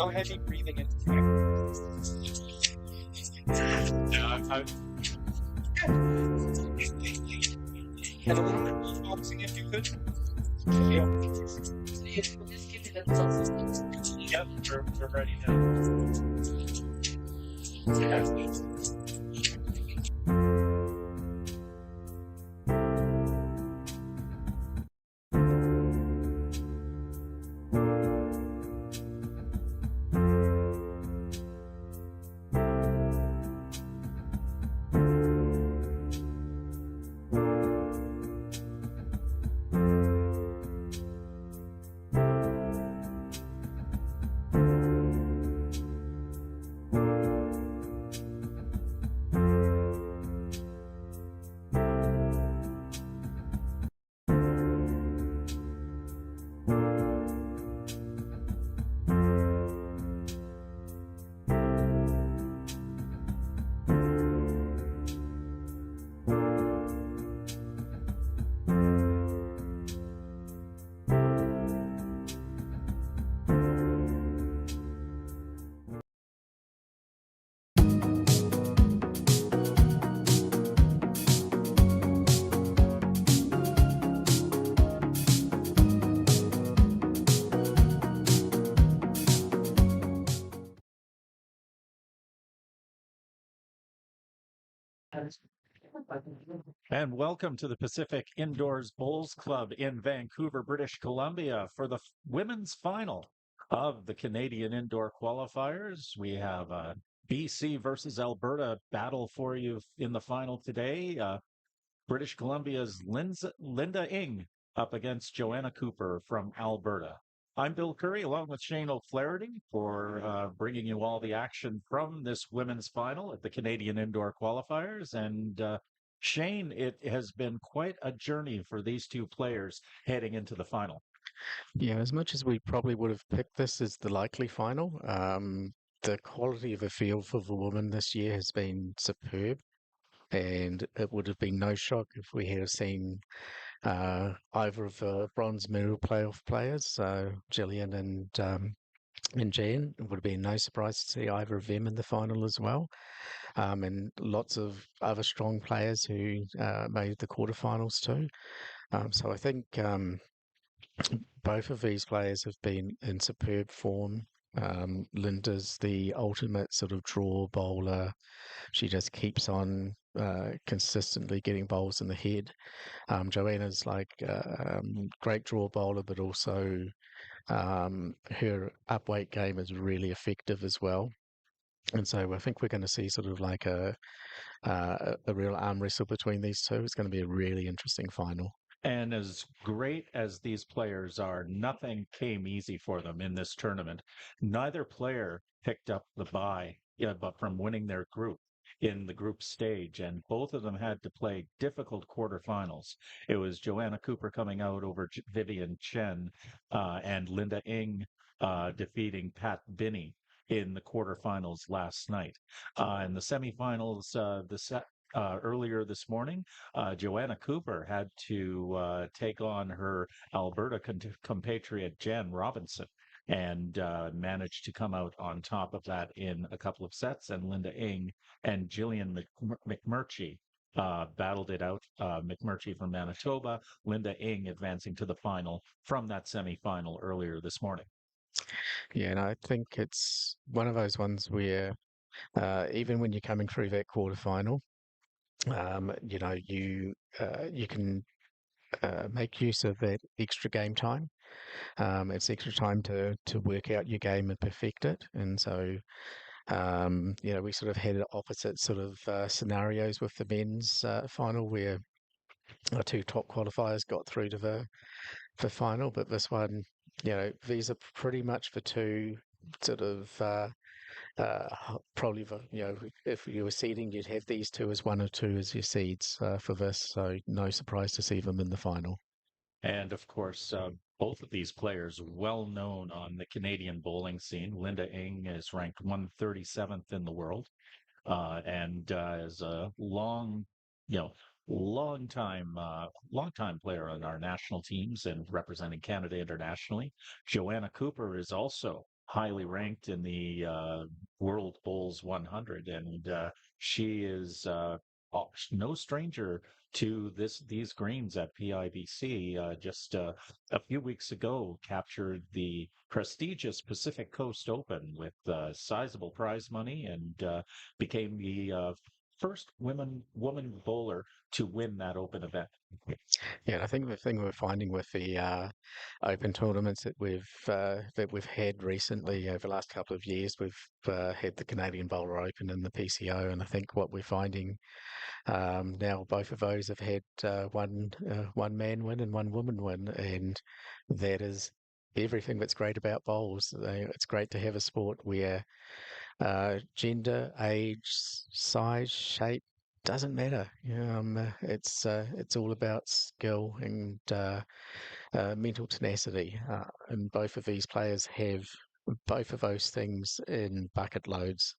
So heavy breathing in. And a little bit of boxing if you could. Yeah. Yep, we're ready now. Yeah. And welcome to the Pacific Indoors Bowls Club in Vancouver, British Columbia for the women's final of the Canadian Indoor Qualifiers. We have BC versus Alberta battle for you in the final today. British Columbia's Linda Ng up against Joanna Cooper from Alberta. I'm Bill Curry, along with Shane O'Flaherty, for bringing you all the action from this women's final at the Canadian Indoor Qualifiers. And Shane, it has been quite a journey for these two players heading into the final. Yeah, as much as we probably would have picked this as the likely final, the quality of the field for the women this year has been superb. And it would have been no shock if we had seen either of the bronze medal playoff players, so Gillian and Jan. It would have been no surprise to see either of them in the final as well. And lots of other strong players who made the quarterfinals too. So I think both of these players have been in superb form. Linda's the ultimate sort of draw bowler. She just keeps on consistently getting bowls in the head. Joanna's like great draw bowler, but also her up-weight game is really effective as well. And so I think we're going to see sort of like a real arm wrestle between these two. It's going to be a really interesting final. And as great as these players are, nothing came easy for them in this tournament. Neither player picked up the bye, but from winning their group in the group stage, and both of them had to play difficult quarterfinals. It was Joanna Cooper coming out over Vivian Chen and Linda Ng defeating Pat Binney in the quarterfinals last night. In the semifinals, earlier this morning, Joanna Cooper had to take on her Alberta compatriot Jan Robinson and managed to come out on top of that in a couple of sets. And Linda Ing and Jillian McMurchie battled it out. McMurchie from Manitoba, Linda Ing advancing to the final from that semifinal earlier this morning. Yeah, and I think it's one of those ones where even when you're coming through that quarterfinal, you can make use of that extra game time. It's extra time to work out your game and perfect it. And so, we sort of had opposite sort of scenarios with the men's final where our two top qualifiers got through to the final, but this one, these are pretty much the two sort of probably if you were seeding, you'd have these two as one or two as your seeds for this. So no surprise to see them in the final. And of course, both of these players well known on the Canadian bowling scene. Linda Ing is ranked 137th in the world, and is a you know, long time player on our national teams and representing Canada internationally. Joanna Cooper is also highly ranked in the World Bowls 100, and she is no stranger to these greens at PIBC. Just a few weeks ago, captured the prestigious Pacific Coast Open with sizable prize money and became the first woman bowler to win that open event. Yeah, and I think the thing we're finding with the open tournaments that we've had recently over the last couple of years, we've had the Canadian Bowler Open and the PCO, and I think what we're finding now, both of those have had one man win and one woman win, and that is everything that's great about bowls. It's great to have a sport where gender, age, size, shape doesn't matter. It's all about skill and mental tenacity, and both of these players have both of those things in bucket loads.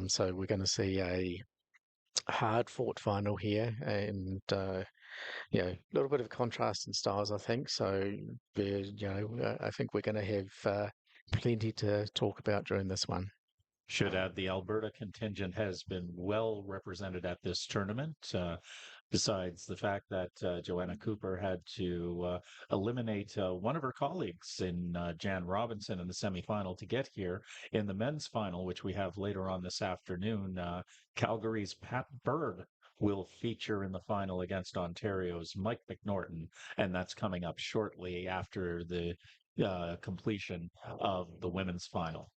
So we're going to see a hard fought final here, and a little bit of contrast in styles, I think. So, I think we're going to have plenty to talk about during this one. Should add the Alberta contingent has been well represented at this tournament. Besides the fact that Joanna Cooper had to eliminate one of her colleagues in Jan Robinson in the semifinal to get here in the men's final, which we have later on this afternoon. Calgary's Pat Bird will feature in the final against Ontario's Mike McNorton, and that's coming up shortly after the completion of the women's final.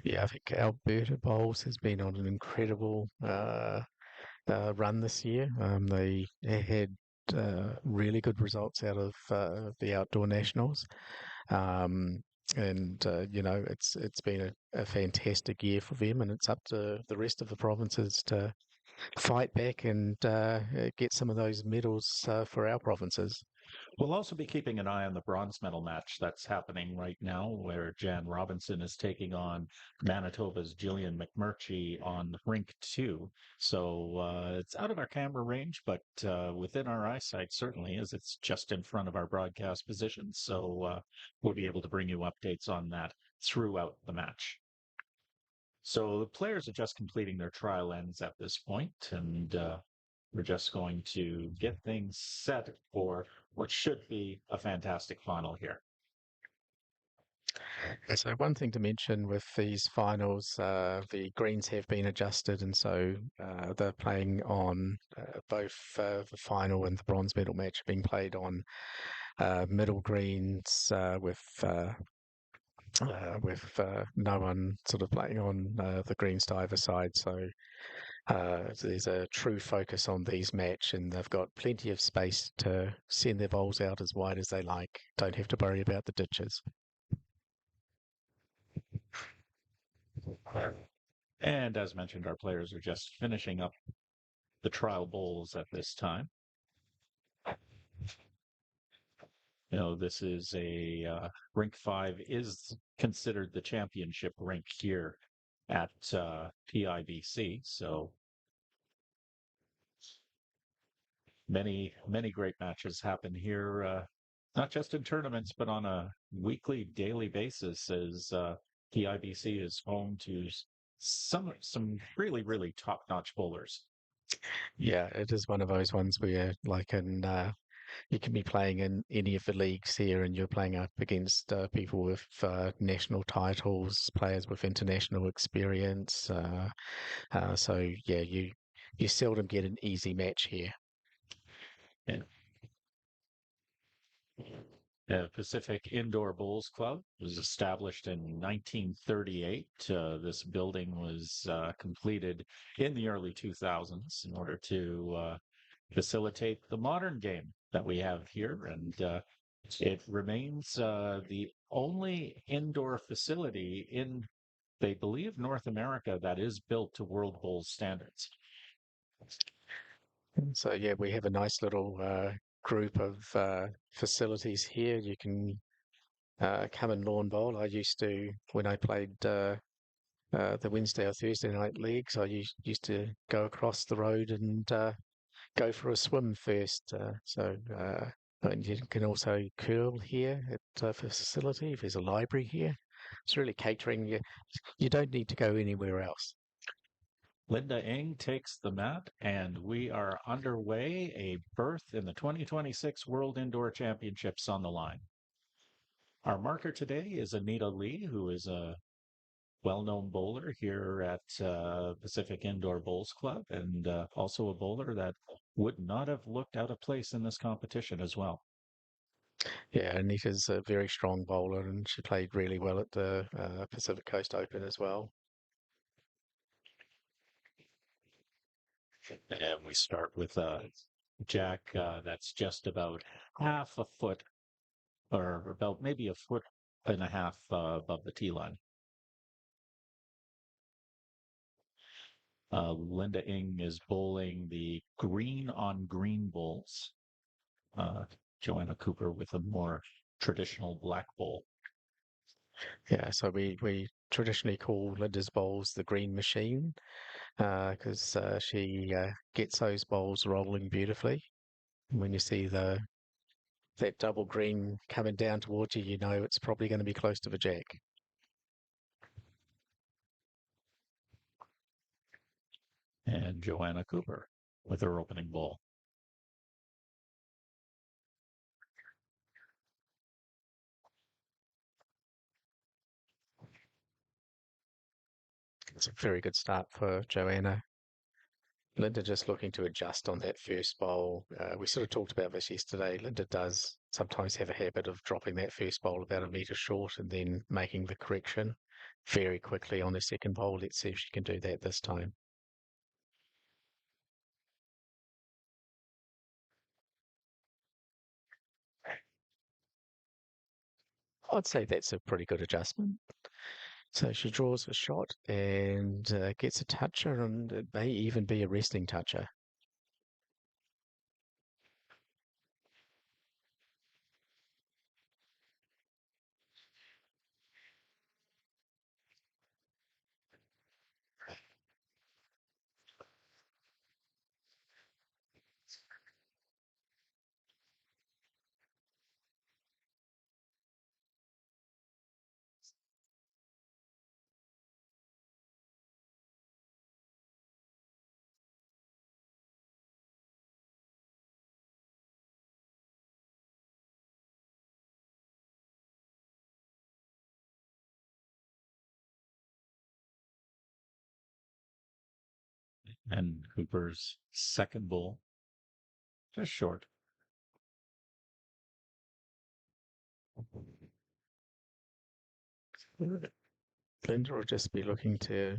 Yeah, I think Alberta Bowls has been on an incredible run this year. They had really good results out of the outdoor nationals, and it's been a fantastic year for them, and it's up to the rest of the provinces to fight back and get some of those medals for our provinces. We'll also be keeping an eye on the bronze medal match that's happening right now, where Jan Robinson is taking on Manitoba's Jillian McMurchie on rink 2. So it's out of our camera range, but within our eyesight, certainly, as it's just in front of our broadcast position. So we'll be able to bring you updates on that throughout the match. So the players are just completing their trial ends at this point, and we're just going to get things set for what should be a fantastic final here. So one thing to mention with these finals, the greens have been adjusted, and so they're playing on both the final and the bronze medal match being played on middle greens with no one sort of playing on the greens to either side. So there's a true focus on these match, and they've got plenty of space to send their bowls out as wide as they like. Don't have to worry about the ditches. And as mentioned, our players are just finishing up the trial bowls at this time. This is rink 5 is considered the championship rink here at PIBC. So many great matches happen here, not just in tournaments, but on a weekly, daily basis. As PIBC is home to some really top notch bowlers. Yeah, it is one of those ones where, like, you can be playing in any of the leagues here, and you're playing up against people with national titles, players with international experience. So yeah, you seldom get an easy match here. And the Pacific Indoor Bowls Club was established in 1938. This building was completed in the early 2000s in order to facilitate the modern game that we have here. And it remains the only indoor facility in, they believe, North America that is built to World Bowl standards. So yeah, we have a nice little group of facilities here. You can come and lawn bowl. I used to, when I played the Wednesday or Thursday night leagues, used to go across the road and go for a swim first. And you can also curl here at the facility. There's a library here. It's really catering. You don't need to go anywhere else. Linda Ng takes the mat, and we are underway. A berth in the 2026 World Indoor Championships on the line. Our marker today is Anita Lee, who is a well-known bowler here at Pacific Indoor Bowls Club, and also a bowler that would not have looked out of place in this competition as well. Yeah, Anita's a very strong bowler, and she played really well at the Pacific Coast Open as well. And we start with a jack that's just about half a foot, or about maybe a foot and a half above the tee line. Linda Ng is bowling the green on green bowls. Joanna Cooper with a more traditional black bowl. Yeah, so we traditionally call Linda's bowls the green machine because she gets those bowls rolling beautifully. When you see that double green coming down towards you, you know it's probably going to be close to the jack. And Joanna Cooper with her opening bowl. It's a very good start for Joanna. Linda just looking to adjust on that first bowl. We sort of talked about this yesterday. Linda does sometimes have a habit of dropping that first bowl about a metre short and then making the correction very quickly on the second bowl. Let's see if she can do that this time. I'd say that's a pretty good adjustment. So she draws a shot and gets a toucher, and it may even be a resting toucher. And Cooper's second bowl, just short. Linda will just be looking to,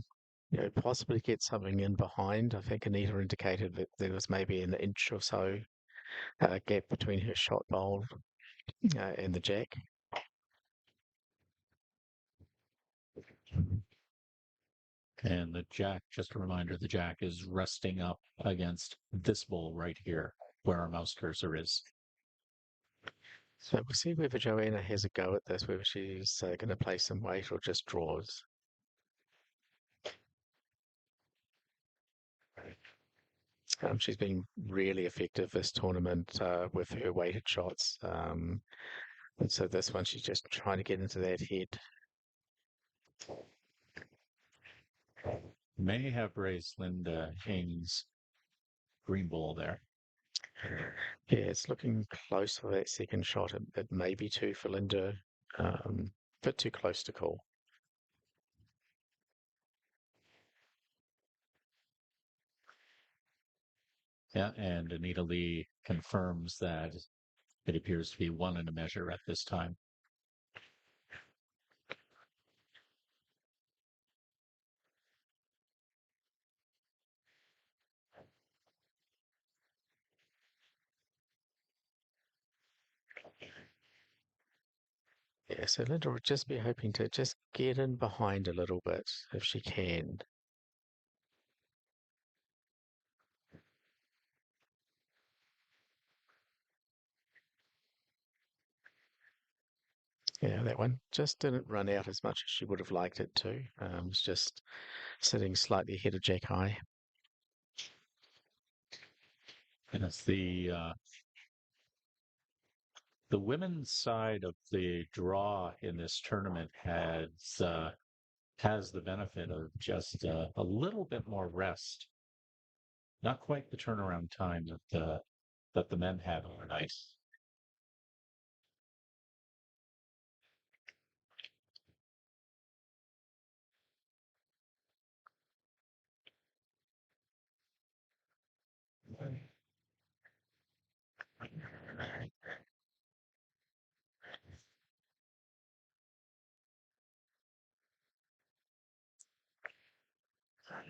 possibly get something in behind. I think Anita indicated that there was maybe an inch or so gap between her shot bowl and the jack. And the jack, just a reminder, the jack is resting up against this bowl right here where our mouse cursor is. So we'll see whether Joanna has a go at this, whether she's going to play some weight or just draws. She's been really effective this tournament with her weighted shots. And so this one, she's just trying to get into that head. May have raised Linda Hing's green ball there. Yeah, it's looking close for that second shot. It may be two for Linda, bit too close to call. Yeah, and Anita Lee confirms that it appears to be one in a measure at this time. Yeah, so Linda would just be hoping to just get in behind a little bit if she can. Yeah, that one just didn't run out as much as she would have liked it to. It's just sitting slightly ahead of Jack High. And it's the women's side of the draw in this tournament has the benefit of just a little bit more rest. Not quite the turnaround time that the men had overnight.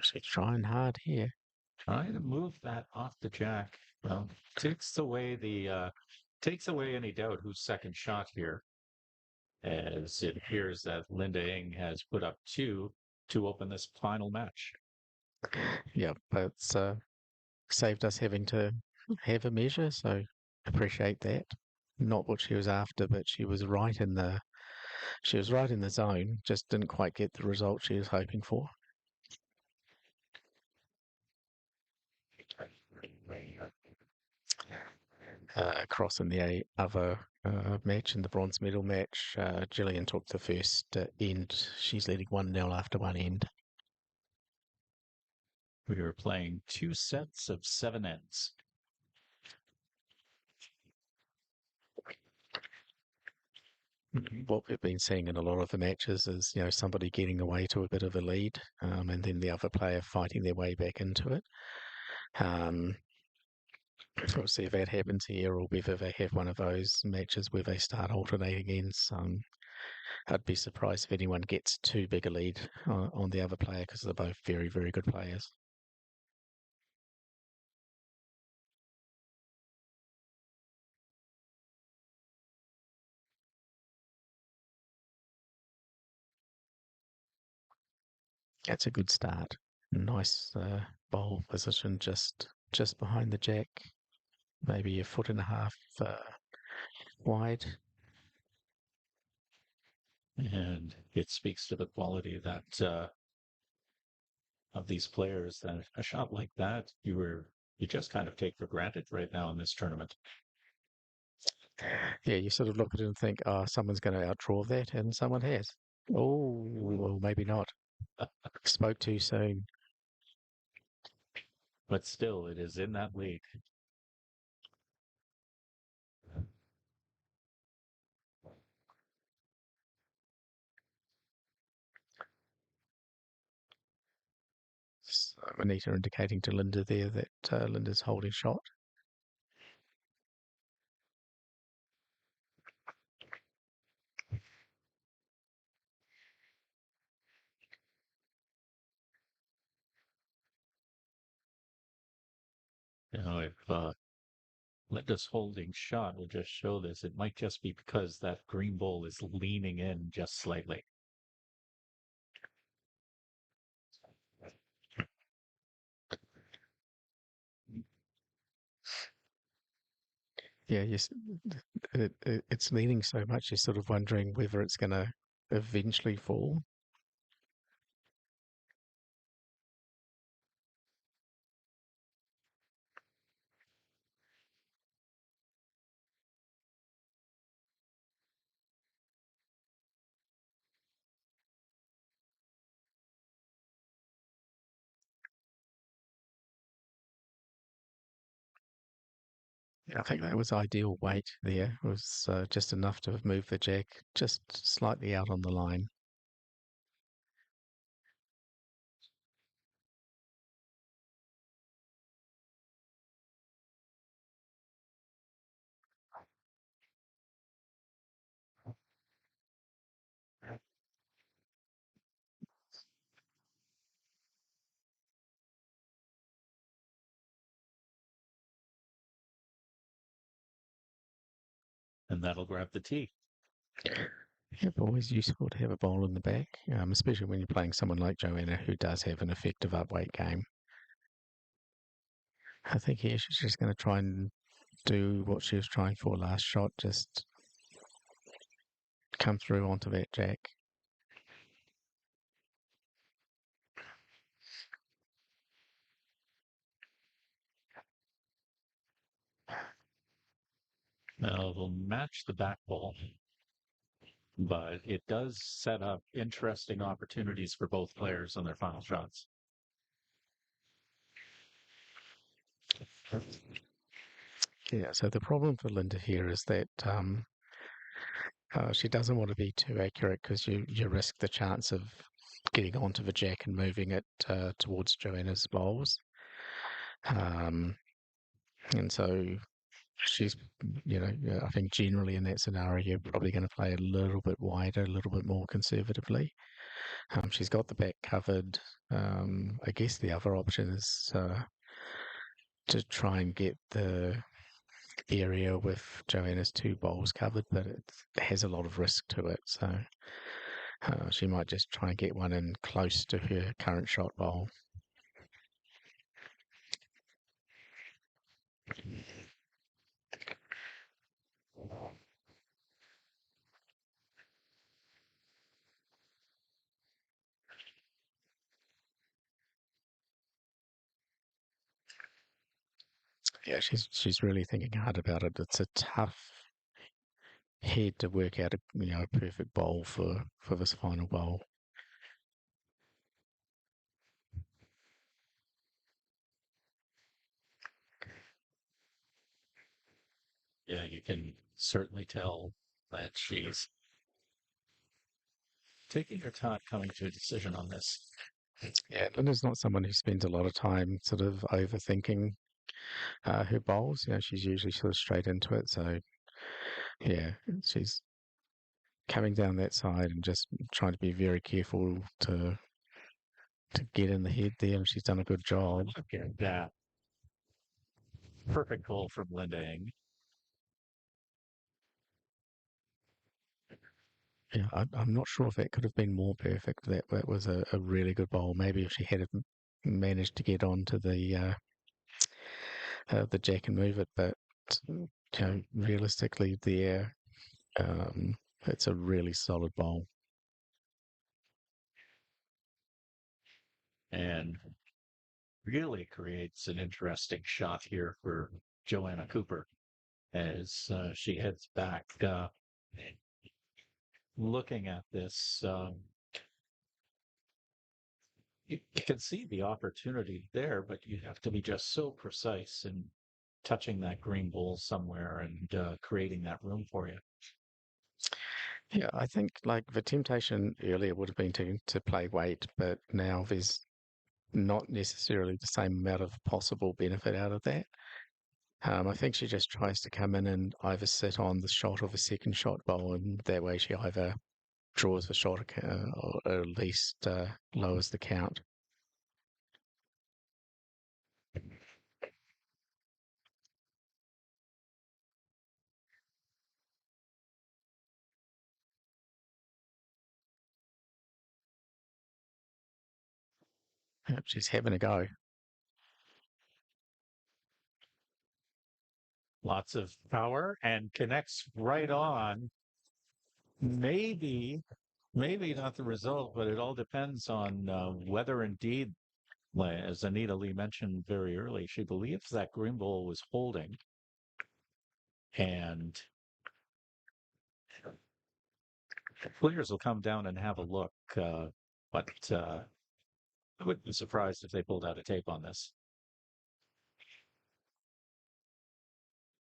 She's trying hard here. Trying to move that off the jack. Well, takes away any doubt who's second shot here, as it appears that Linda Ing has put up two to open this final match. Yeah, but it's saved us having to have a measure, so appreciate that. Not what she was after, but she was right in the zone, just didn't quite get the result she was hoping for. Across in the other match, in the bronze medal match, Gillian took the first end. She's leading 1-0 after one end. We were playing two sets of 7 ends. What we've been seeing in a lot of the matches is, somebody getting away to a bit of a lead, and then the other player fighting their way back into it. We'll see if that happens here or whether they have one of those matches where they start alternating ends. I'd be surprised if anyone gets too big a lead on the other player because they're both very, very good players. That's a good start. Nice bowl position just behind the jack, maybe a foot and a half wide. And it speaks to the quality that of these players that a shot like that you just kind of take for granted right now in this tournament. Yeah, you sort of look at it and think, oh, someone's going to outdraw that, and someone has. Oh, well, maybe not. Spoke too soon. But still, it is in that league. So Anita indicating to Linda there that Linda's holding shot. If Linda's holding shot will just show this, it might just be because that green ball is leaning in just slightly. yeah, yes, it's leaning so much, you're sort of wondering whether it's going to eventually fall. Yeah, I think that was ideal weight there. It was just enough to have moved the jack just slightly out on the line. And that'll grab the tee. Yeah, always useful to have a bowl in the back, especially when you're playing someone like Joanna who does have an effective upweight game. I think here she's just going to try and do what she was trying for last shot, just come through onto that jack. Now it'll match the back ball, but it does set up interesting opportunities for both players on their final shots. Yeah, so the problem for Linda here is that she doesn't want to be too accurate because you risk the chance of getting onto the jack and moving it towards Joanna's bowls. And so she's, yeah, I think generally in that scenario, you're probably going to play a little bit wider, a little bit more conservatively. She's got the back covered. I guess the other option is to try and get the area with Joanna's two bowls covered, but it has a lot of risk to it. So she might just try and get one in close to her current shot bowl. Yeah, she's really thinking hard about it. It's a tough head to work out a perfect bowl for this final bowl. Yeah, you can certainly tell that she's taking her time coming to a decision on this. Yeah, Linda's not someone who spends a lot of time sort of overthinking her bowls. She's usually sort of straight into it. So yeah, she's coming down that side and just trying to be very careful to get in the head there, and she's done a good job. Look at that. Perfect hole from Linda Ing. Yeah, I'm not sure if that could have been more perfect. That was a really good bowl. Maybe if she had managed to get onto the jack and move it, but realistically, there, um, it's a really solid bowl. And really creates an interesting shot here for Joanna Cooper as she heads back. Looking at this, you can see the opportunity there, but you have to be just so precise in touching that green bowl somewhere and creating that room for you. Yeah, I think like the temptation earlier would have been to play weight, but now there's not necessarily the same amount of possible benefit out of that. I think she just tries to come in and either sit on the shot of a second shot bowl, and that way she either draws the shot or at least lowers the count. She's having a go. Lots of power and connects right on. Maybe, maybe not the result, but it all depends on whether indeed, as Anita Lee mentioned very early, she believes that green ball was holding. And players will come down and have a look. But I wouldn't be surprised if they pulled out a tape on this.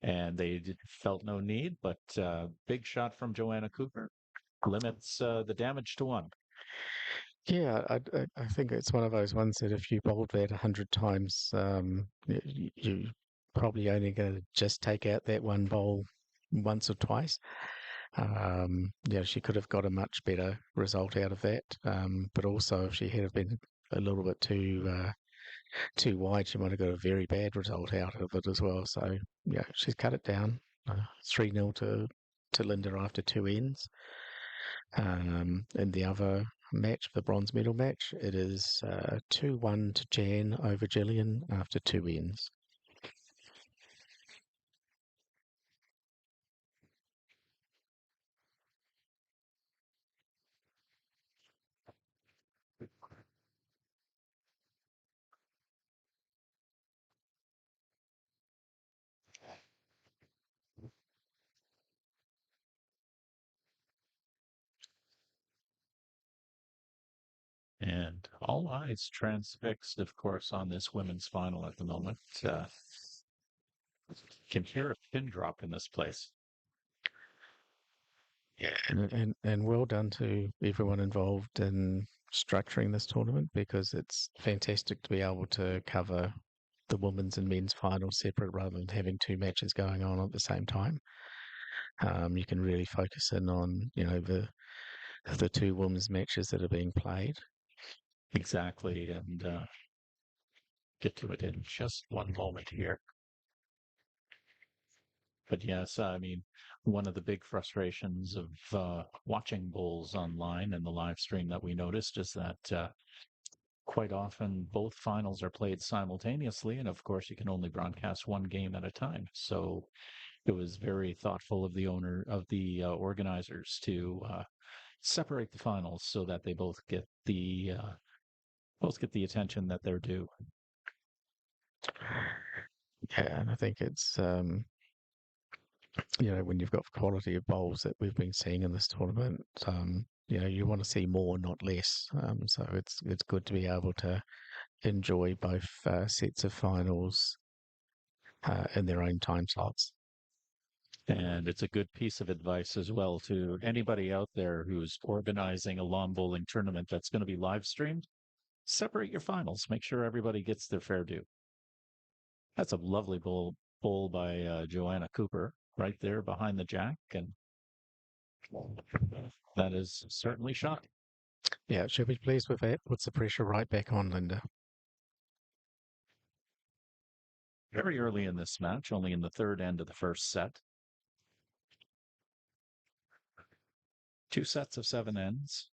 And they felt no need, but big shot from Joanna Cooper limits the damage to one. Yeah, I think it's one of those ones that if you bowled that 100 times, you probably only going to just take out that one bowl once or twice. Yeah, she could have got a much better result out of that. But also, if she had have been a little bit too wide, she might have got a very bad result out of it as well. So yeah, she's cut it down 3-0 to Linda after two ends. In the other match, the bronze medal match, it is 2-1 to Jan over Gillian after two ends. And all eyes transfixed, of course, on this women's final at the moment. Can hear a pin drop in this place. Yeah, and well done to everyone involved in structuring this tournament because it's fantastic to be able to cover the women's and men's finals separate rather than having two matches going on at the same time. You can really focus in on the two women's matches that are being played. Exactly. And get to it in just one moment here. But yes, I mean, one of the big frustrations of watching bowls online and the live stream that we noticed is that quite often both finals are played simultaneously. And of course, you can only broadcast one game at a time. So it was very thoughtful of the organizers to separate the finals so that they both get the attention that they're due. Yeah, and I think it's when you've got quality of bowls that we've been seeing in this tournament, you want to see more, not less. So it's good to be able to enjoy both sets of finals in their own time slots. And it's a good piece of advice as well to anybody out there who's organizing a lawn bowling tournament that's going to be live streamed. Separate your finals. Make sure everybody gets their fair due. That's a lovely bowl by Joanna Cooper right there behind the jack. And that is certainly shot. Yeah, she'll be pleased with that. Puts the pressure right back on Linda. Very early in this match, only in the third end of the first set. Two sets of seven ends.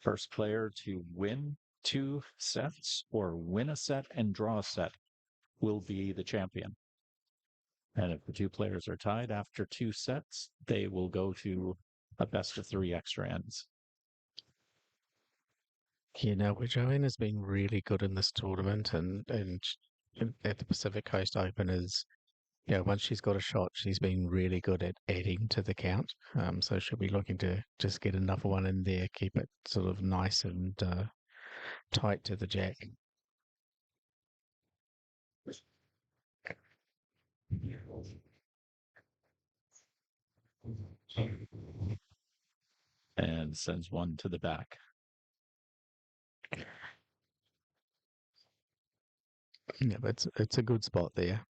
First player to win two sets or win a set and draw a set will be the champion. And if the two players are tied after two sets, they will go to a best of three extra ends. Joanna's been really good in this tournament and at the Pacific Coast Open is, once she's got a shot, she's been really good at adding to the count. So she'll be looking to just get another one in there, keep it sort of nice and tight to the jack. And sends one to the back. Yeah, but it's a good spot there.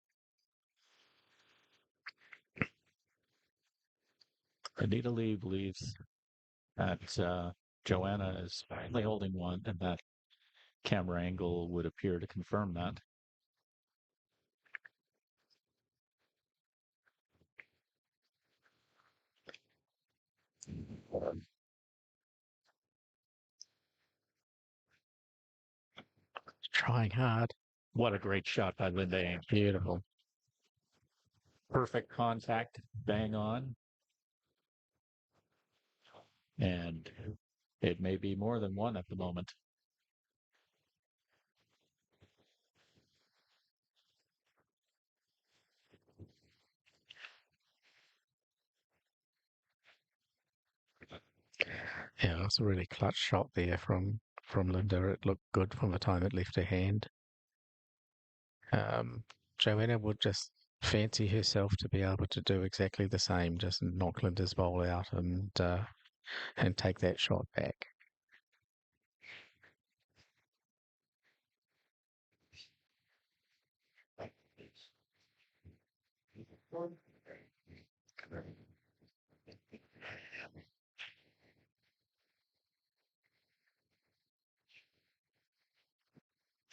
Anita Lee believes that Joanna is finally holding one, and that camera angle would appear to confirm that. Trying hard. What a great shot by Linda Ames. Beautiful. Perfect contact, bang on. And it may be more than one at the moment. Yeah, it was a really clutch shot there from Linda. It looked good from the time it left her hand. Um, Joanna would just fancy herself to be able to do exactly the same, just knock Linda's bowl out and take that shot back.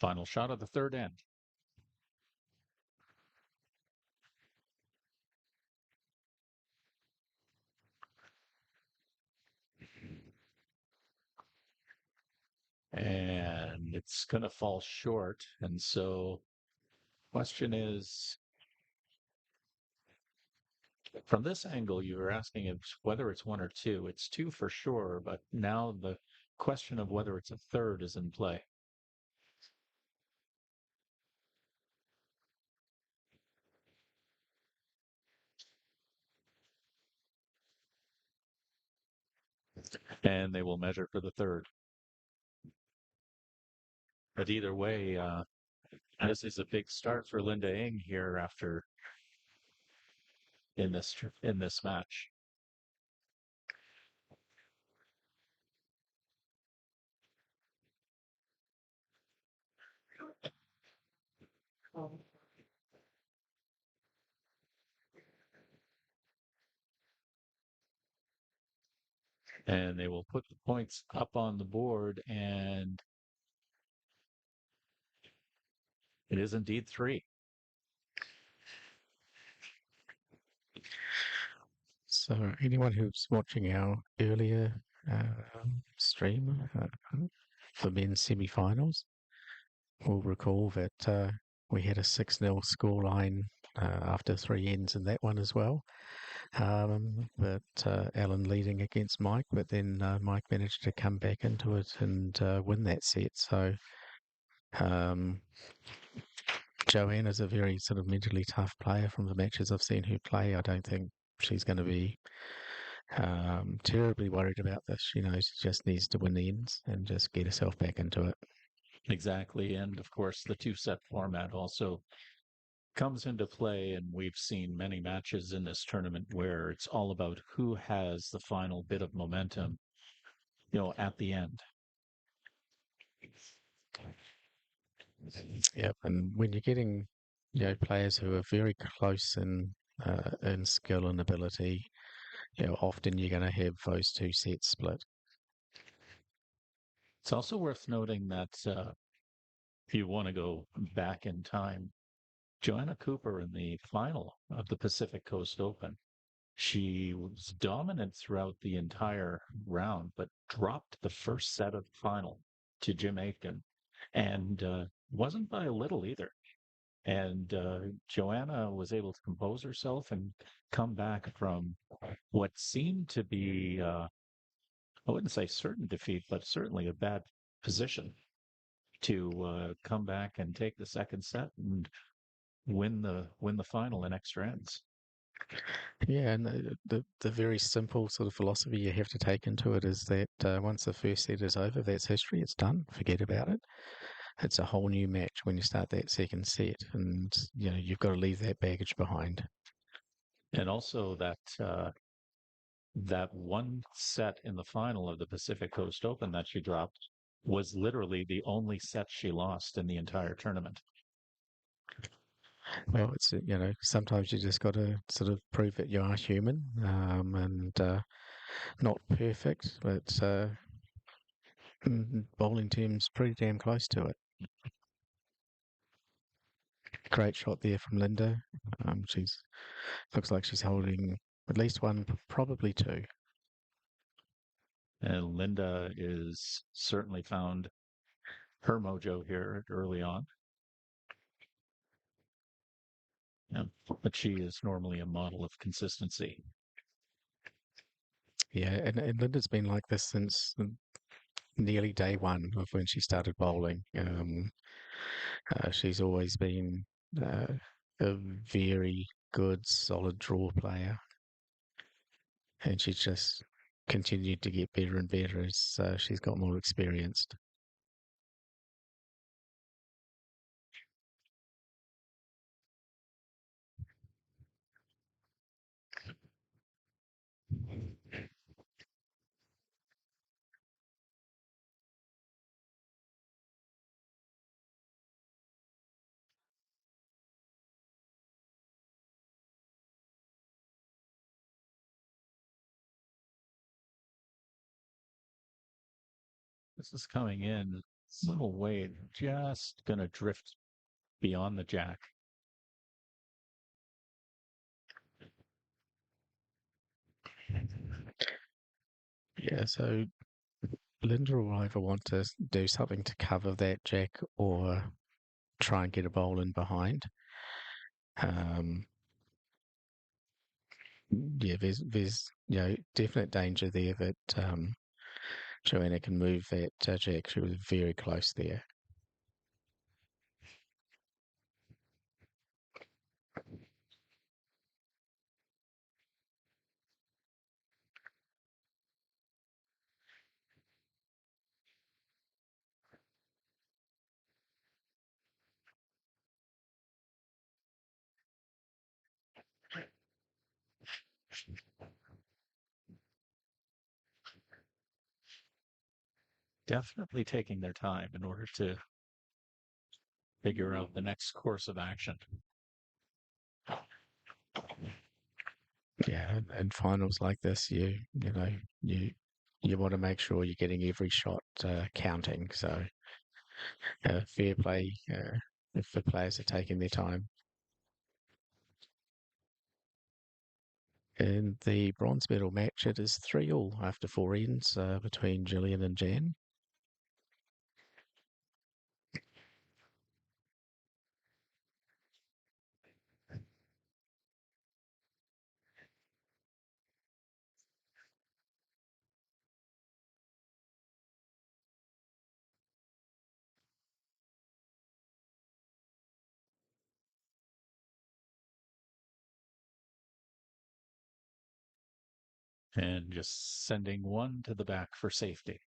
Final shot of the third end. And it's going to fall short. And so, question is, from this angle, you were asking if whether it's one or two. It's two for sure, but now the question of whether it's a third is in play. And they will measure for the third. But either way, this is a big start for Linda Ing here after in this match. And they will put the points up on the board, and it is indeed three. So anyone who's watching our earlier stream for men's semi-finals will recall that we had a 6-0 scoreline after three ends in that one as well. But Alan leading against Mike, but then Mike managed to come back into it and win that set. So um, Joanne is a very sort of mentally tough player from the matches I've seen her play. I don't think she's going to be terribly worried about this. She knows she just needs to win the ends and just get herself back into it. Exactly. And of course, the two set format also comes into play. And we've seen many matches in this tournament where it's all about who has the final bit of momentum, at the end. Yep. And when you're getting, players who are very close in skill and ability, often you're going to have those two sets split. It's also worth noting that if you want to go back in time, Joanna Cooper in the final of the Pacific Coast Open, she was dominant throughout the entire round, but dropped the first set of the final to Jim Aitken, and wasn't by a little either. And Joanna was able to compose herself and come back from what seemed to be, I wouldn't say certain defeat, but certainly a bad position to come back and take the second set and win the final in extra ends. Yeah, and the very simple sort of philosophy you have to take into it is that once the first set is over, that's history. It's done. Forget about it. It's a whole new match when you start that second set, and you've got to leave that baggage behind. And also that one set in the final of the Pacific Coast Open that she dropped was literally the only set she lost in the entire tournament. Well, it's sometimes you just got to sort of prove that you are human, and not perfect, but bowling terms pretty damn close to it. Great shot there from Linda. She's looks like she's holding at least one, probably two. And Linda is certainly found her mojo here early on. Yeah, but she is normally a model of consistency. Yeah, and Linda's been like this since nearly day one of when she started bowling. She's always been uh, a very good, solid draw player, and she's just continued to get better and better as she's got more experienced. This is coming in a little way, just going to drift beyond the jack. Yeah, so Linda will either want to do something to cover that jack or try and get a bowl in behind. Um, yeah, there's definite danger there that Joanna can move that jack. She was very close there. Definitely taking their time in order to figure out the next course of action. Yeah, and finals like this, you want to make sure you're getting every shot counting. So fair play if the players are taking their time. In the bronze medal match, it is 3-3 after four ends between Gillian and Jan. And just sending one to the back for safety.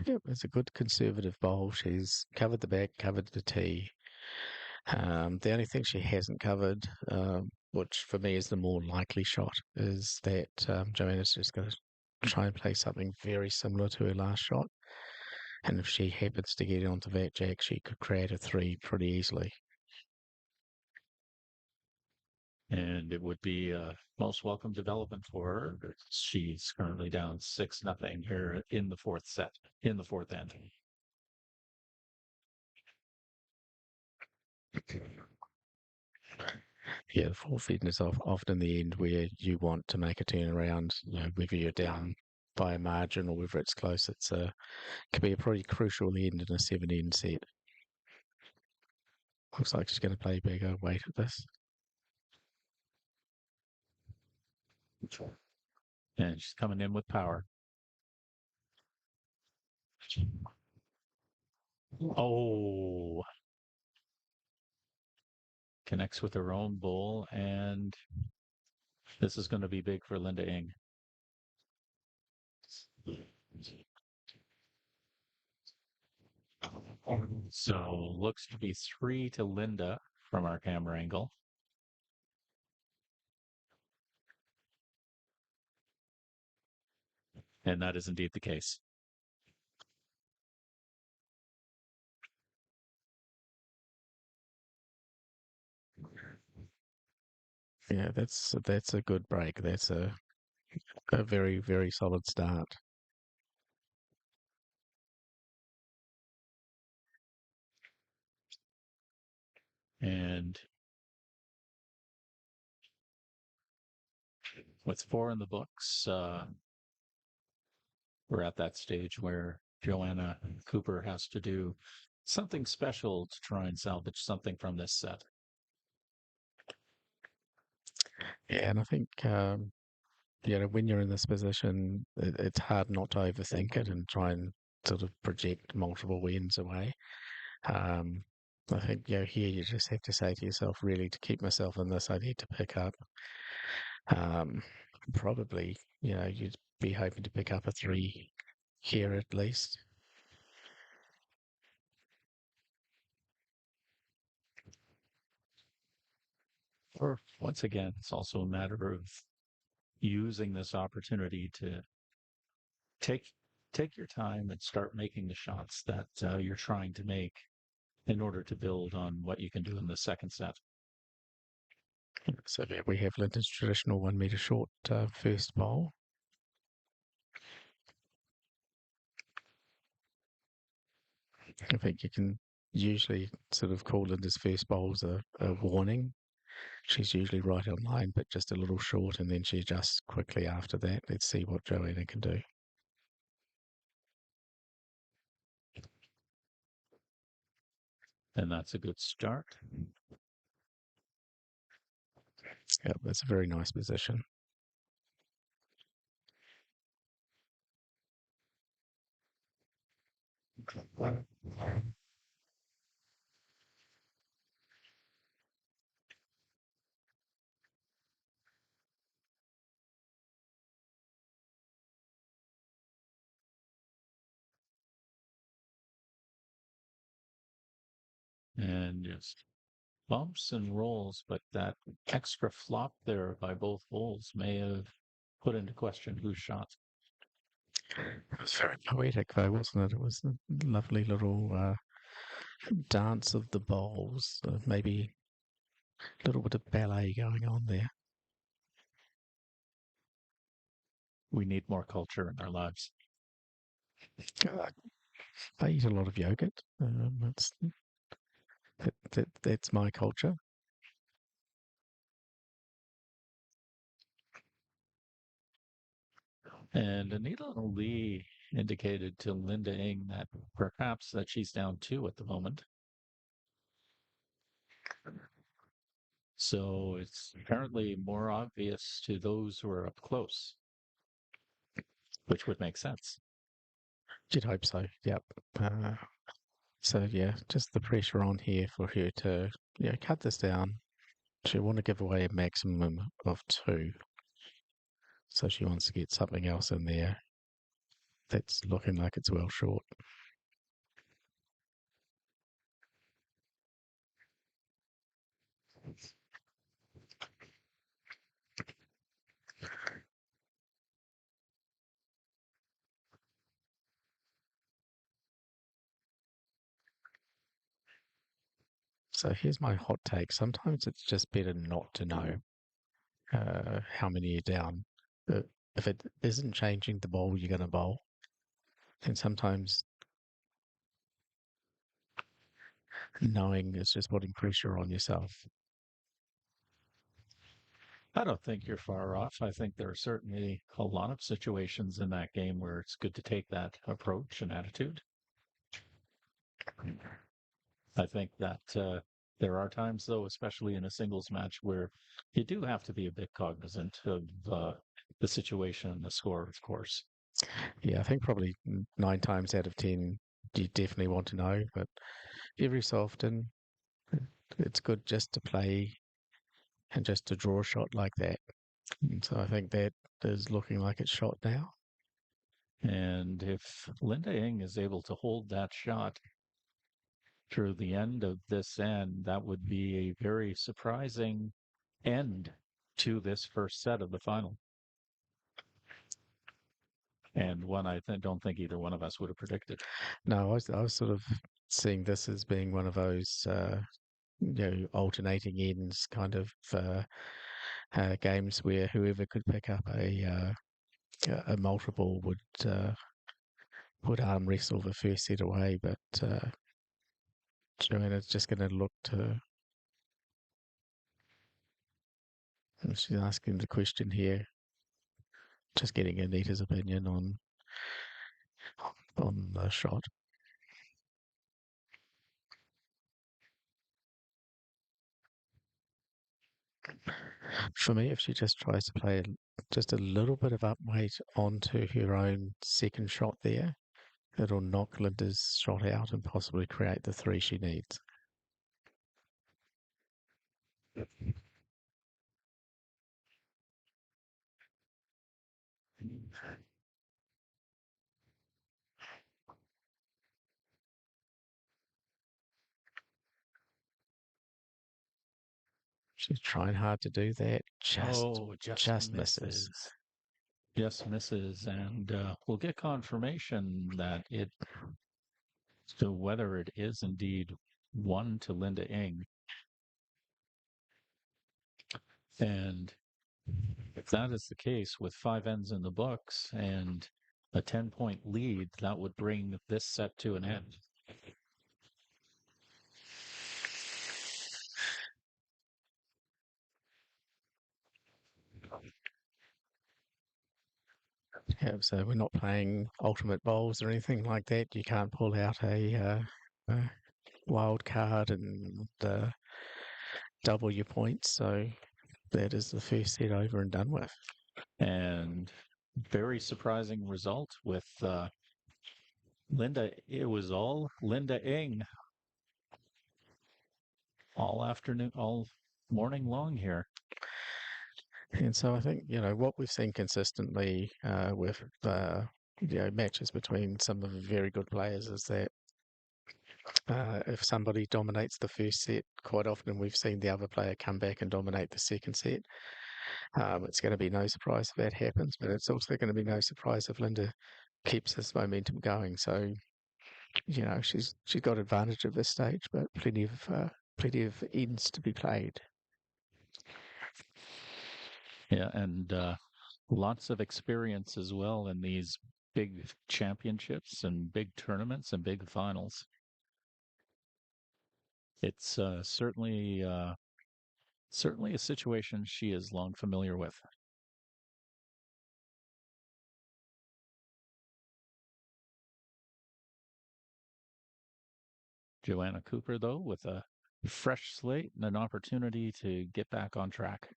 Yep, it's a good conservative bowl. She's covered the back, covered the tee. The only thing she hasn't covered, which for me is the more likely shot, is that Joanna's just going to try and play something very similar to her last shot. And if she happens to get onto that jack, she could create a three pretty easily. And it would be a most welcome development for her. She's currently down 6-0 here in the fourth set, in the fourth end. Yeah, the fourth end is often the end where you want to make a turnaround. Whether you're down by a margin or whether it's close, can be a pretty crucial end in a 7-end set. Looks like she's going to play bigger weight at this. And she's coming in with power. Oh, connects with her own bull, and this is going to be big for Linda Ing. So looks to be 3 to Linda from our camera angle. And that is indeed the case. Yeah, that's a good break. That's a very, very solid start. And with 4 in the books, we're at that stage where Joanna Cooper has to do something special to try and salvage something from this set. Yeah, and I think when you're in this position, it's hard not to overthink it and try and sort of project multiple wins away. Um, I think here you just have to say to yourself, really, to keep myself in this, I need to pick up. Um, Probably, you'd be hoping to pick up a 3 here at least. Or once again, it's also a matter of using this opportunity to take take your time and start making the shots that you're trying to make in order to build on what you can do in the second set. So we have Linton's traditional 1 meter short first bowl. I think you can usually sort of call Linda's first bowls a warning. She's usually right on line, but just a little short, and then she adjusts quickly after that. Let's see what Joanna can do. And that's a good start. Yeah, that's a very nice position. And just bumps and rolls, but that extra flop there by both bowls may have put into question whose shot. It was very poetic, though, wasn't it? It was a lovely little dance of the bowls. Maybe a little bit of ballet going on there. We need more culture in our lives. Uh, I eat a lot of yogurt. That's my culture. And Anita Lee indicated to Linda Ing that perhaps that she's down 2 at the moment. So it's apparently more obvious to those who are up close, which would make sense. You'd hope so. Yep. So yeah, just the pressure on here for her to cut this down. She want to give away a maximum of 2, so she wants to get something else in there that's looking like it's well short. So here's my hot take. Sometimes it's just better not to know how many you're down. If it isn't changing the bowl you're going to bowl, then sometimes knowing is just putting pressure on yourself. I don't think you're far off. I think there are certainly a lot of situations in that game where it's good to take that approach and attitude. I think that there are times, though, especially in a singles match, where you do have to be a bit cognizant of the situation and the score, of course. Yeah, I think probably 9 times out of 10, you definitely want to know, but every so often, it's good just to play and just to draw a shot like that. And so I think that is looking like it's shot now. And if Linda Ing is able to hold that shot through the end of this end, that would be a very surprising end to this first set of the final. And one don't think either one of us would have predicted. No, I was sort of seeing this as being one of those, alternating ends kind of games where whoever could pick up a multiple would arm wrestle the first set away. But Joanna's just going to look to. She's asking the question here, just getting Anita's opinion on the shot. For me, if she just tries to play just a little bit of upweight onto her own second shot there, it'll knock Linda's shot out and possibly create the three she needs. She's trying hard to do that. Oh, Just misses. Just misses, and we'll get confirmation that it, so whether it is indeed one to Linda Ing, and if that is the case, with five ends in the books and a 10-point lead, that would bring this set to an end. Yeah, so we're not playing ultimate bowls or anything like that. You can't pull out a wild card and double your points. So that is the first set over and done with. And very surprising result with Linda. It was all Linda Ing all afternoon, all morning long here. And so I think, what we've seen consistently with matches between some of the very good players is that if somebody dominates the first set, quite often we've seen the other player come back and dominate the second set. It's going to be no surprise if that happens, but it's also going to be no surprise if Linda keeps this momentum going. So, she's got advantage at this stage, but plenty of ends to be played. Yeah, and lots of experience as well in these big championships and big tournaments and big finals. It's certainly a situation she is long familiar with. Joanna Cooper, though, with a fresh slate and an opportunity to get back on track.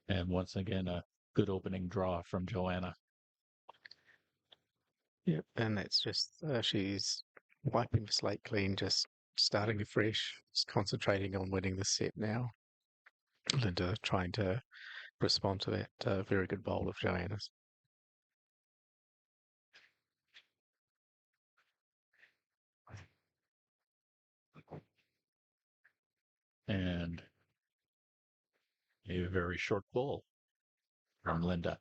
And once again, a good opening draw from Joanna. Yep, and that's just she's wiping the slate clean, just starting afresh, just concentrating on winning the set now. Linda trying to respond to that very good bowl of Joanna's. And a very short bowl from Linda.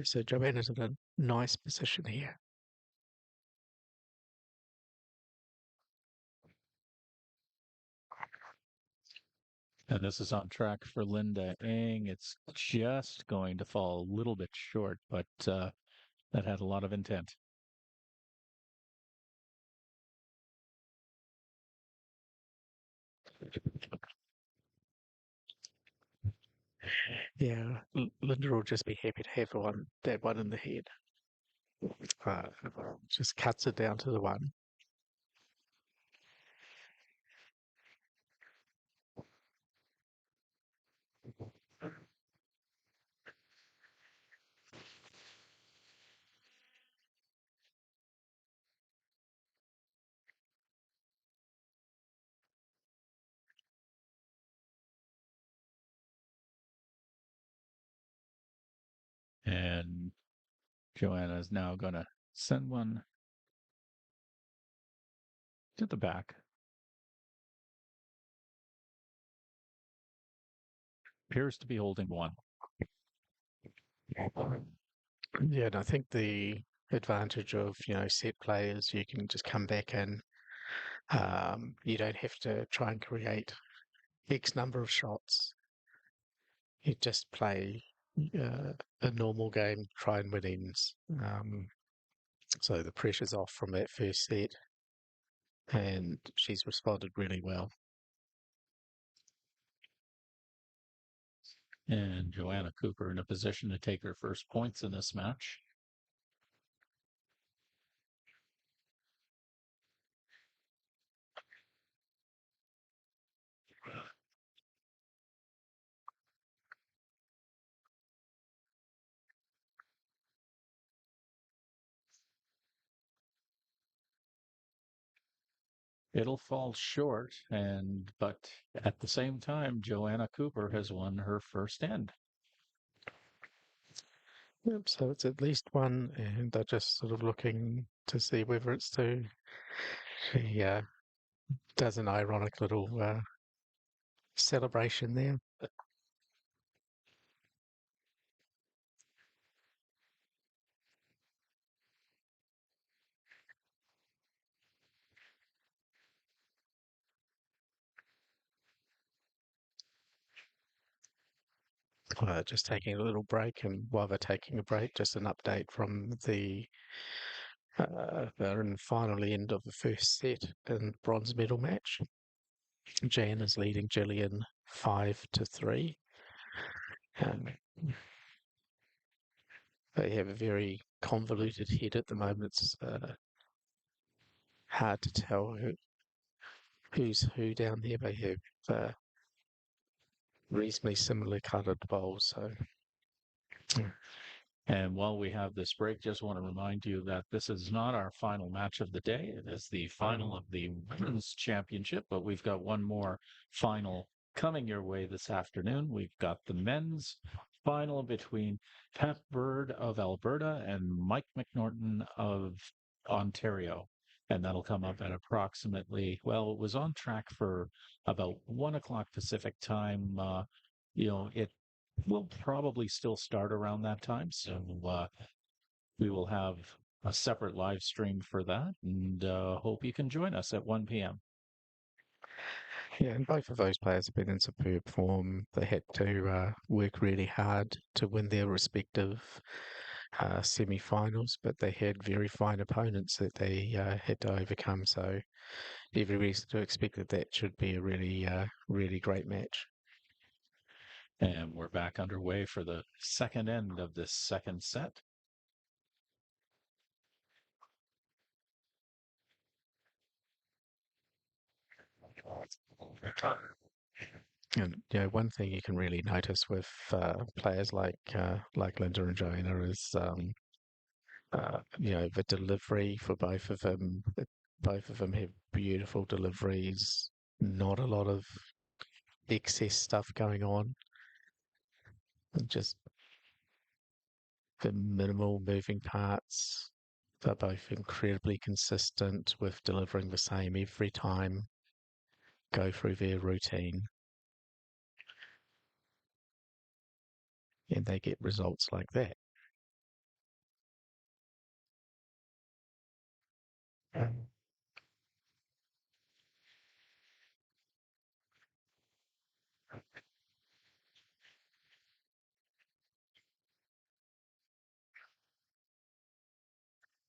So Joanna's in a nice position here. And this is on track for Linda Ing. It's just going to fall a little bit short, but that had a lot of intent. Yeah, Linda will just be happy to have that one in the head. Uh, just cuts it down to the one. And Joanna is now going to send one to the back. Appears to be holding one. Yeah, and I think the advantage of, set players, you can just come back in. You don't have to try and create X number of shots. You just play a normal game, try and win ends. So the pressure's off from that first set, and she's responded really well. And Joanna Cooper in a position to take her first points in this match. It'll fall short, but at the same time, Joanna Cooper has won her first end. Yep, so it's at least one, and they're just sort of looking to see whether it's two. She does an ironic little celebration there. Just taking a little break, and while they're taking a break, just an update from they're in finally end of the first set in bronze medal match. Jan is leading Gillian 5-3. Um, they have a very convoluted head at the moment. It's hard to tell who's who down there. They have reasonably similar coloured bowls, so. And while we have this break, just want to remind you that this is not our final match of the day. It is the final of the Women's Championship, but we've got one more final coming your way this afternoon. We've got the men's final between Pat Bird of Alberta and Mike McNorton of Ontario. And that'll come up at approximately, well, it was on track for about 1 o'clock Pacific time. It will probably still start around that time. So we will have a separate live stream for that, and hope you can join us at 1 p.m. Yeah, and both of those players have been in superb form. They had to work really hard to win their respective semi-finals, but they had very fine opponents that they had to overcome. So every reason to expect that should be a really great match. And we're back underway for the second end of this second set. And one thing you can really notice with players like Linda and Joanna is the delivery for both of them. Both of them have beautiful deliveries. Not a lot of excess stuff going on. Just the minimal moving parts. They're both incredibly consistent with delivering the same every time. Go through their routine. And they get results like that.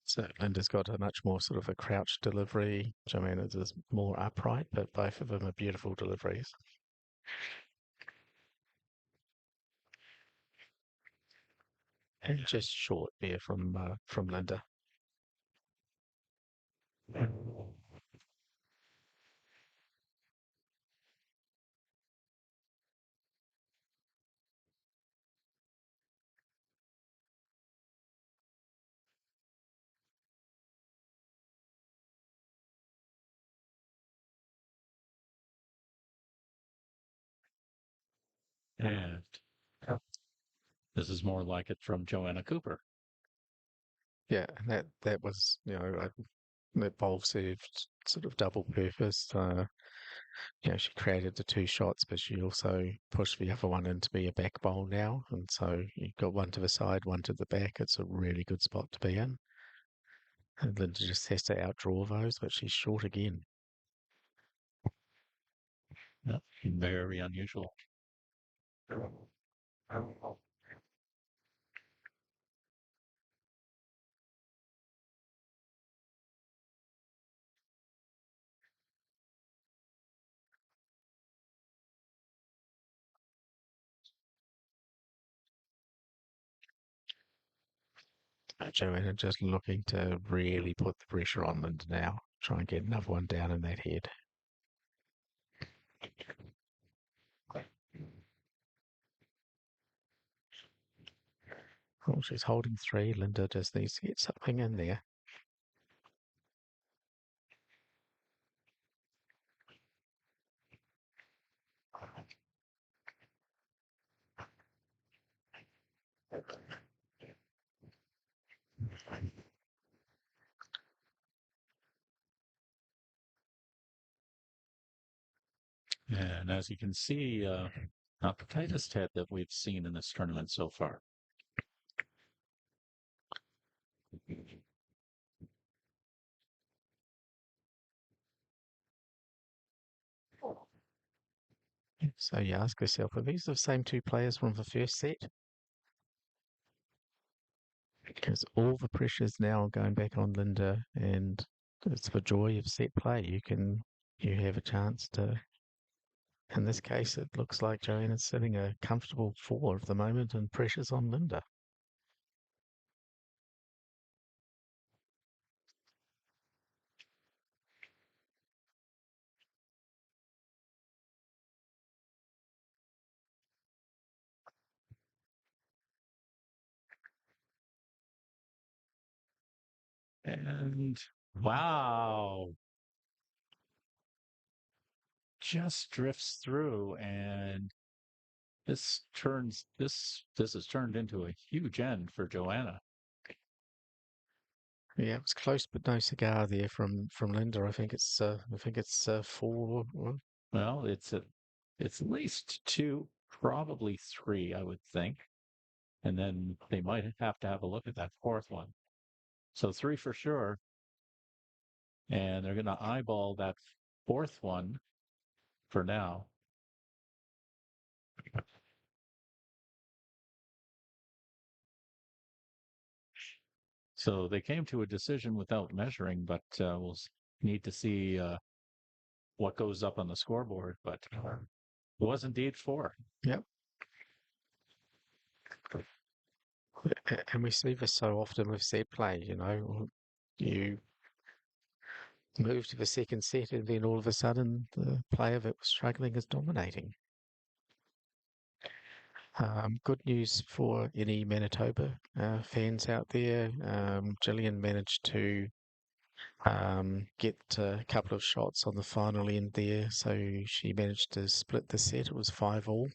So Linda's got a much more sort of a crouched delivery. Joanna's is more upright, but both of them are beautiful deliveries. And just short there from Linda. And this is more like it from Joanna Cooper. Yeah, and that was that bowl served sort of double purpose. She created the two shots, but she also pushed the other one in to be a back bowl now. And so you've got one to the side, one to the back. It's a really good spot to be in. And Linda just has to outdraw those, but she's short again. Yep, very unusual. Joanna just looking to really put the pressure on Linda now. Try and get another one down in that head. Oh, she's holding three. Linda just needs to get something in there. And as you can see, not the tightest head that we've seen in this tournament so far. So you ask yourself, are these the same two players from the first set? Because all the pressure's now going back on Linda, and it's the joy of set play. You have a chance to. In this case, it looks like Joanna's sitting a comfortable four at the moment, and pressure's on Linda. And wow, just drifts through, and this has turned into a huge end for Joanna. Yeah, it was close, but no cigar there from Linda. I think it's four. Well, it's at least two, probably three, I would think. And then they might have to have a look at that fourth one. So three for sure. And they're going to eyeball that fourth one for now. So they came to a decision without measuring, but we'll need to see what goes up on the scoreboard. But it was indeed four. Yep. And we see this so often with set play. You move to the second set, and then all of a sudden, the player that was struggling is dominating. Good news for any Manitoba fans out there. Gillian managed to get a couple of shots on the final end there, so she managed to split the set. It was 5-all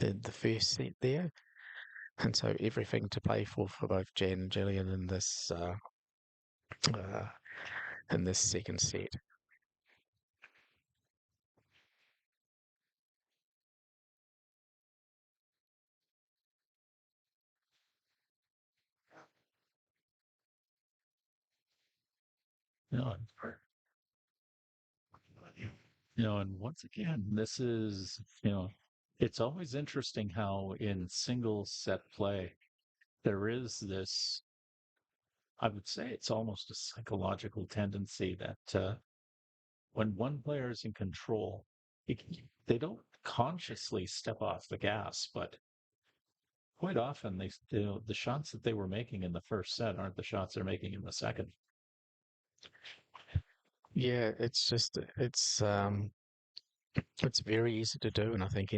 in the first set there, and so everything to play for both Jan and Gillian uh, in this second set. You know, and once again, this is, it's always interesting how in single set play, there is this, I would say it's almost a psychological tendency that when one player is in control, it, they don't consciously step off the gas, but quite often the shots that they were making in the first set aren't the shots they're making in the second. Yeah, it's very easy to do, and I think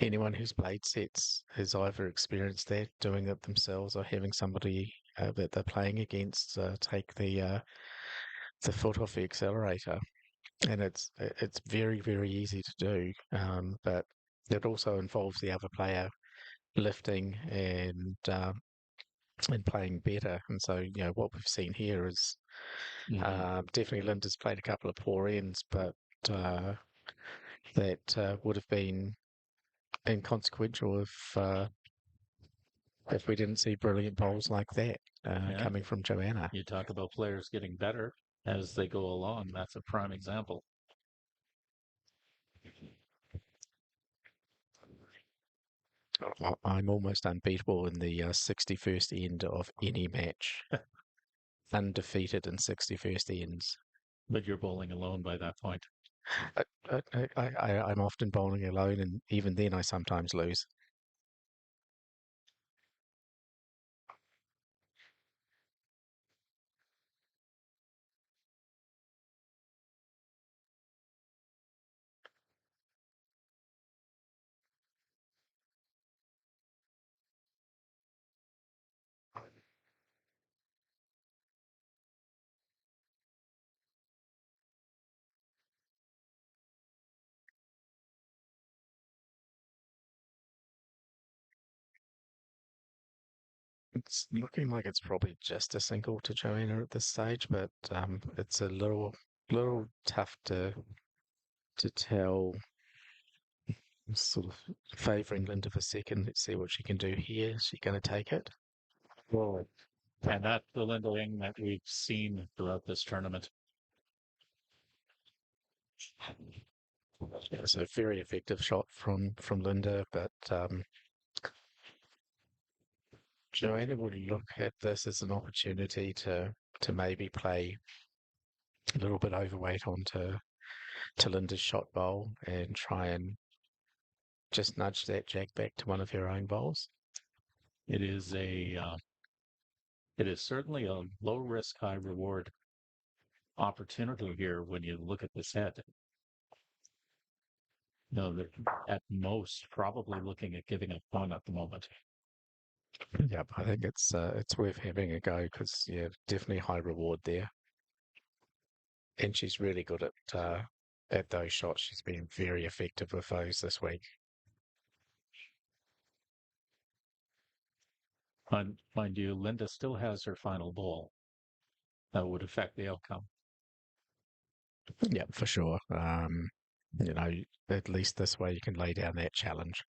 anyone who's played sets has either experienced that, doing it themselves, or having somebody that they're playing against take the foot off the accelerator, and it's very very easy to do, but it also involves the other player lifting and playing better, and so what we've seen here is Definitely Linda's played a couple of poor ends, but that would have been inconsequential if we didn't see brilliant bowls like that Yeah. coming from Joanna. You talk about players getting better as they go along. That's a prime example. I'm almost unbeatable in the 61st end of any match. Undefeated in 61st ends. But you're bowling alone by that point. I'm often bowling alone, and even then I sometimes lose. It's looking like it's probably just a single to Joanna at this stage, but it's a little tough to tell. Sort of favouring Linda for second. Let's see what she can do here. Is she going to take it? Well, and that's the Linda Ling that we've seen throughout this tournament. Yeah, so very effective shot from Linda, but Joanna would look at this as an opportunity to maybe play a little bit overweight onto Linda's shot bowl and try and just nudge that jack back to one of her own bowls. It is it is certainly a low risk, high reward opportunity here when you look at this head. No, they're at most probably looking at giving up one at the moment. Yep, I think it's worth having a go because yeah, definitely high reward there. And she's really good at those shots. She's been very effective with those this week. Mind you, Linda still has her final ball. That would affect the outcome. Yeah, for sure. You know, at least this way you can lay down that challenge.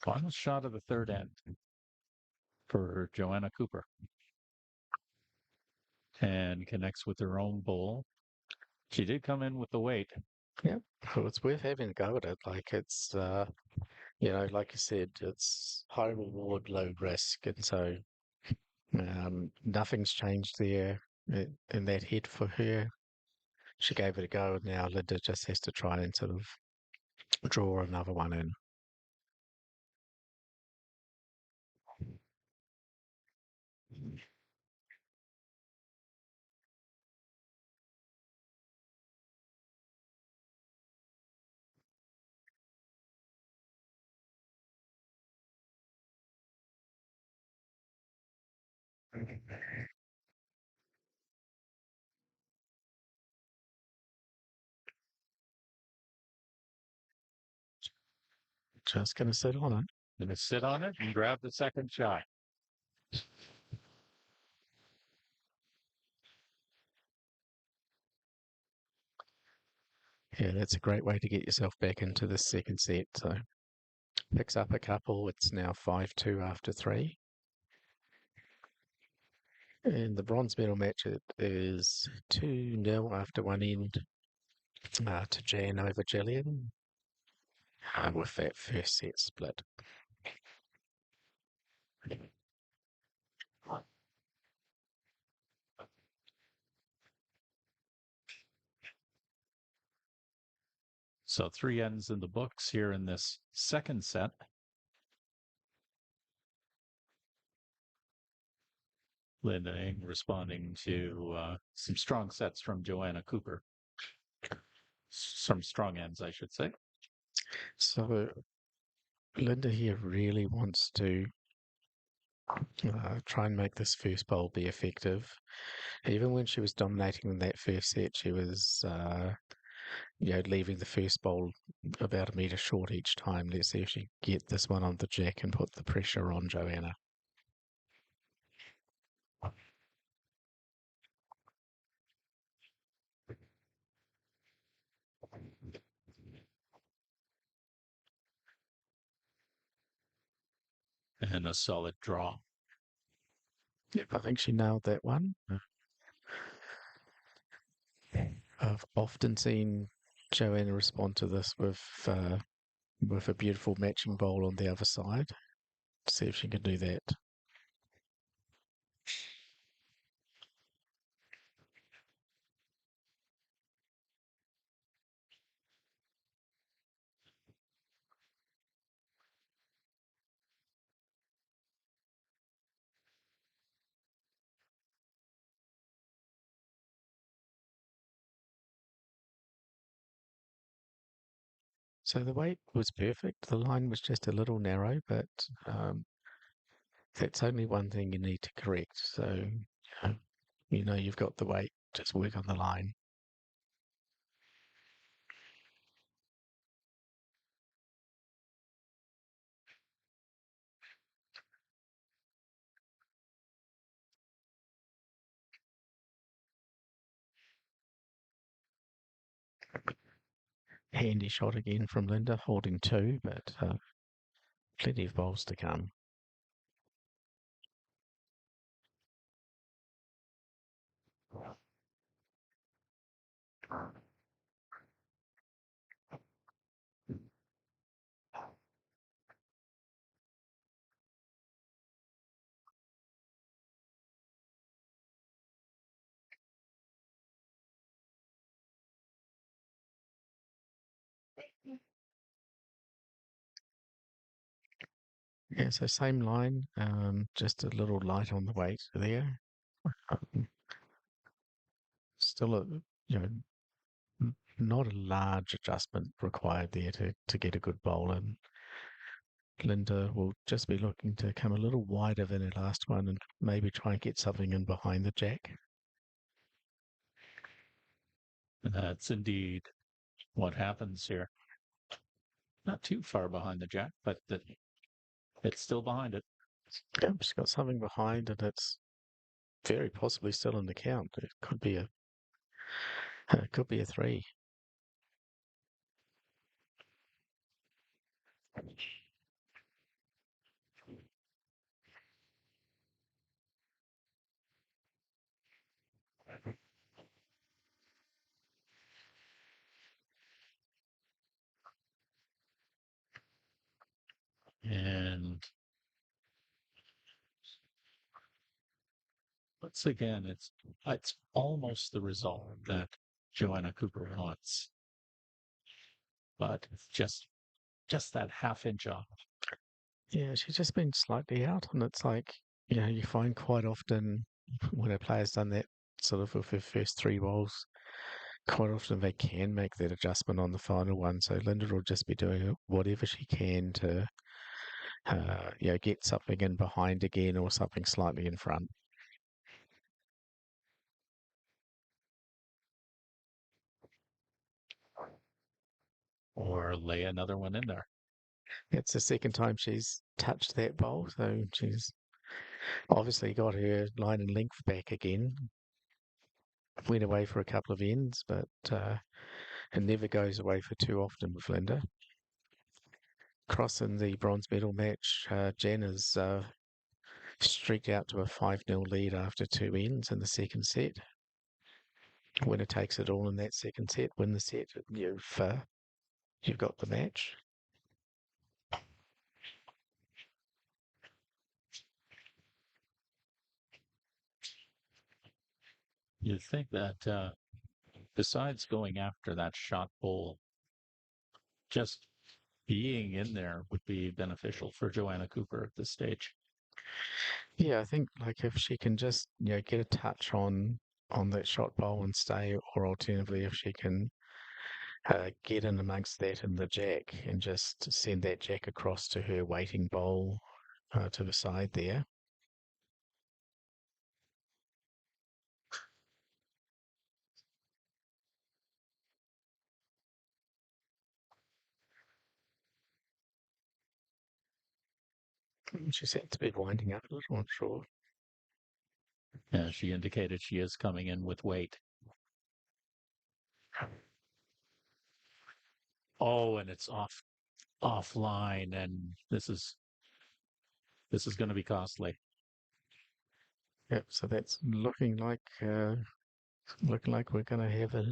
Final shot of the third end for Joanna Cooper. And connects with her own bowl. She did come in with the weight. Yeah, so it's worth having a go at it. Like it's, you know, like I said, it's high reward, low risk, and so nothing's changed there in that head for her. She gave it a go, and now Linda just has to try and sort of draw another one in. Just going to sit on it. Gonna sit on it and grab the second shot. Yeah, that's a great way to get yourself back into the second set. So picks up a couple. It's now 5-2 after three. And the bronze medal match it is 2-0 after one end to Jan over Gillian with that first set split. So 3 ends in the books here in this second set. Linda Ng responding to some strong sets from Joanna Cooper. Some strong ends, I should say. So Linda here really wants to try and make this first bowl be effective. Even when she was dominating in that first set, she was, leaving the first bowl about a metre short each time. Let's see if she can get this one on the jack and put the pressure on Joanna. And a solid draw. Yep, I think she nailed that one. I've often seen Joanna respond to this with a beautiful matching bowl on the other side. See if she can do that. So the weight was perfect. The line was just a little narrow, but that's only one thing you need to correct. So you've got the weight. Just work on the line. Handy shot again from Linda, holding two, but plenty of bowls to come. Yeah, so same line, just a little light on the weight there. Um, Still you know, not a large adjustment required there to get a good bowl in. Linda will just be looking to come a little wider than her last one and maybe try and get something in behind the jack. That's indeed what happens here. Not too far behind the jack, but it's still behind it. Yeah, she's got something behind and it's very possibly still in the count. It could be a three. And once again, it's almost the result that Joanna Cooper wants, but it's just that half inch off. Yeah, she's just been slightly out, and it's like, you find quite often when a player's done that sort of with her first three bowls, quite often they can make that adjustment on the final one. So Linda will just be doing whatever she can to, get something in behind again or something slightly in front. Or lay another one in there. It's the second time she's touched that bowl, so she's obviously got her line and length back again. Went away for a couple of ends, but it never goes away for too often with Linda. Crossing the bronze medal match, Jen has streaked out to a 5-0 lead after two ends in the second set. Winner takes it all in that second set. Win the set, you've got the match. You'd think that besides going after that shot bowl, just being in there would be beneficial for Joanna Cooper at this stage. Yeah, I think like if she can just get a touch on that shot bowl and stay, or alternatively if she can get in amongst that in the jack and just send that jack across to her waiting bowl to the side there. She seemed to be winding up a little, I'm sure. Yeah, she indicated she is coming in with weight. Oh, and it's offline, and this is going to be costly. Yep, so that's looking like we're going to have a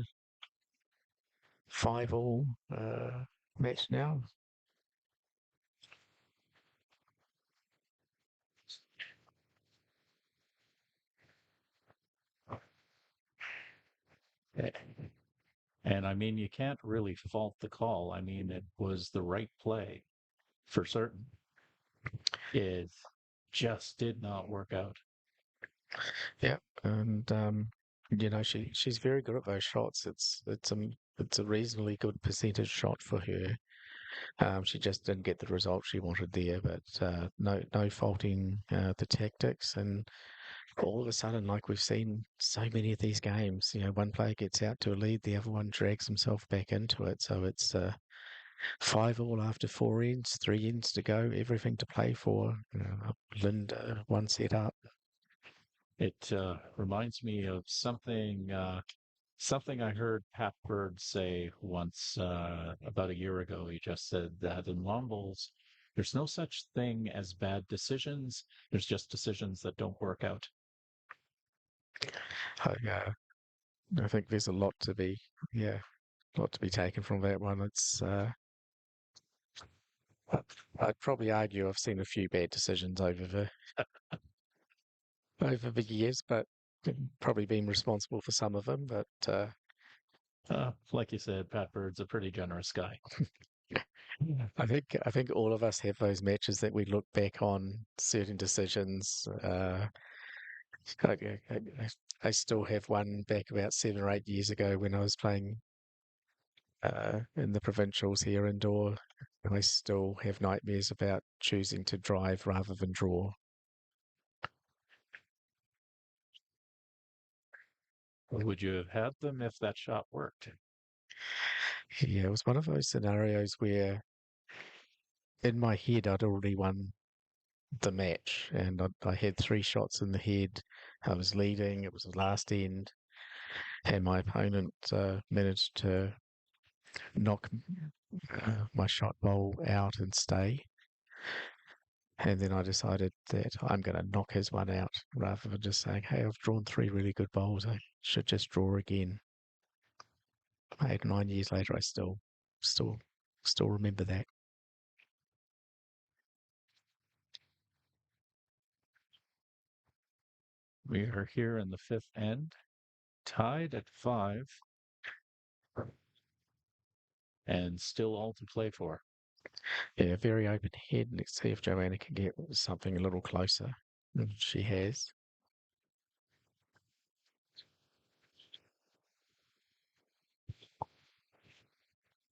5-all match now. Eh, And I mean, you can't really fault the call. I mean, it was the right play for certain. It just did not work out. Yeah, and she's very good at those shots. It's a reasonably good percentage shot for her. She just didn't get the result she wanted there, but no faulting the tactics. And all of a sudden, like we've seen so many of these games, one player gets out to a lead, the other one drags himself back into it. So it's 5-all after 4 ends, 3 ends to go, everything to play for. Linda one set up. It reminds me of something I heard Pat Bird say once about a year ago. He just said that in long bowls, there's no such thing as bad decisions. There's just decisions that don't work out. I think there's a lot to be, yeah, a lot to be taken from that one. I- I'd probably argue I've seen a few bad decisions over the years, but probably been responsible for some of them. But Like you said, Pat Bird's a pretty generous guy. I think all of us have those matches that we look back on certain decisions. I, I, I I still have one back about 7 or 8 years ago when I was playing in the provincials here indoor. I still have nightmares about choosing to drive rather than draw. Would you have had them if that shot worked? Yeah, it was one of those scenarios where in my head I'd already won the match and I had 3 shots in the head. I was leading, it was the last end, and my opponent managed to knock my shot bowl out and stay. And then I decided that I'm going to knock his one out rather than just saying, hey, I've drawn 3 really good bowls. I should just draw again. 8 or 9 years later, I still, still remember that. We are here in the fifth end, tied at 5, and still all to play for. Yeah, very open head. Let's see if Joanna can get something a little closer than she has.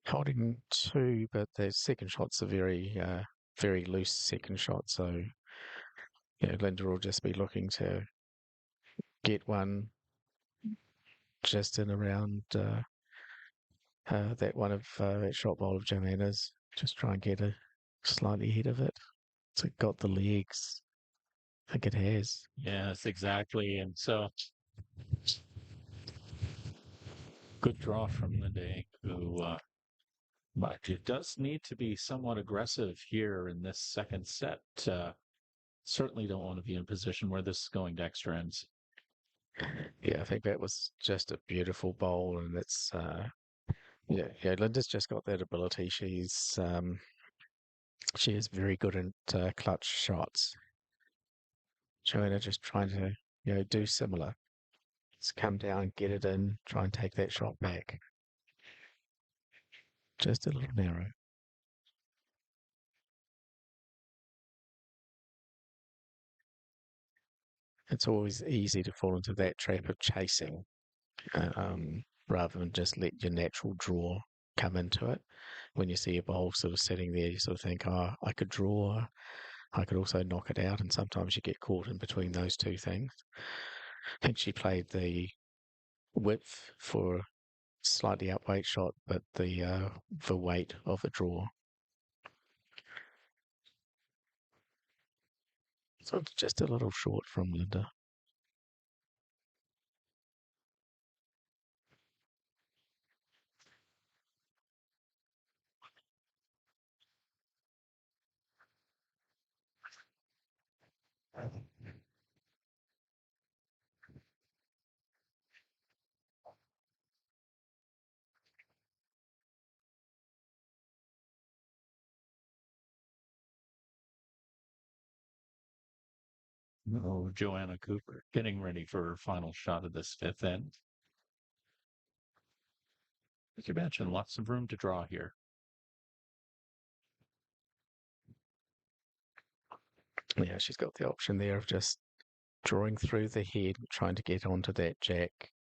Holding 2, but the second shot's a very loose second shot. So, Linda will just be looking to get one just in around that one of that shot bowl of Joanna's. Just try and get a slightly ahead of it. So it got the legs. I think it has. Yes, exactly. And so, good draw from Linda, who, but it does need to be somewhat aggressive here in this second set. Certainly don't want to be in a position where this is going to extra ends. Yeah, I think that was just a beautiful bowl, and it's yeah. Linda's just got that ability. She is very good at clutch shots. Joanna just trying to do similar. Just come down, get it in, try and take that shot back. Just a little narrow. It's always easy to fall into that trap of chasing rather than just let your natural draw come into it. When you see a bowl sort of sitting there, you sort of think, oh, I could draw, I could also knock it out, and sometimes you get caught in between those two things. I think she played the width for slightly outweight shot, but the weight of a draw. So it's just a little short from Linda. Oh, Joanna Cooper getting ready for her final shot of this fifth end. As you mentioned, lots of room to draw here. Yeah, she's got the option there of just drawing through the head, trying to get onto that jack.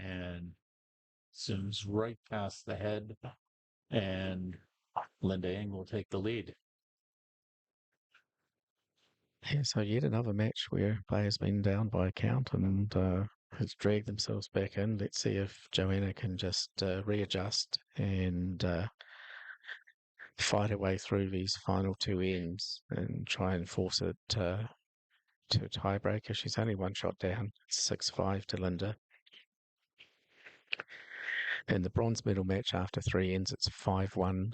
And zooms right past the head, and Linda Ing will take the lead. Yeah, so yet another match where players been down by a count and has dragged themselves back in. Let's see if Joanna can just readjust and fight her way through these final two ends and try and force it to a tiebreaker. She's only one shot down, 6-5 to Linda. In the bronze medal match after three ends, it's 5-1.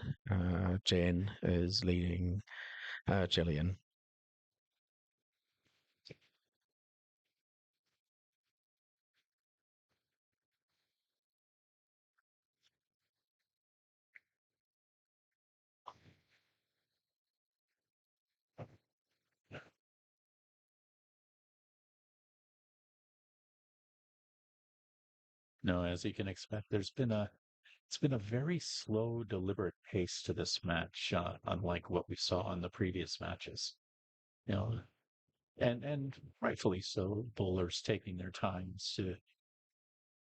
Jan is leading Gillian. No, as you can expect, it's been a very slow, deliberate pace to this match, unlike what we saw in the previous matches. You know, and rightfully so. Bowlers taking their times to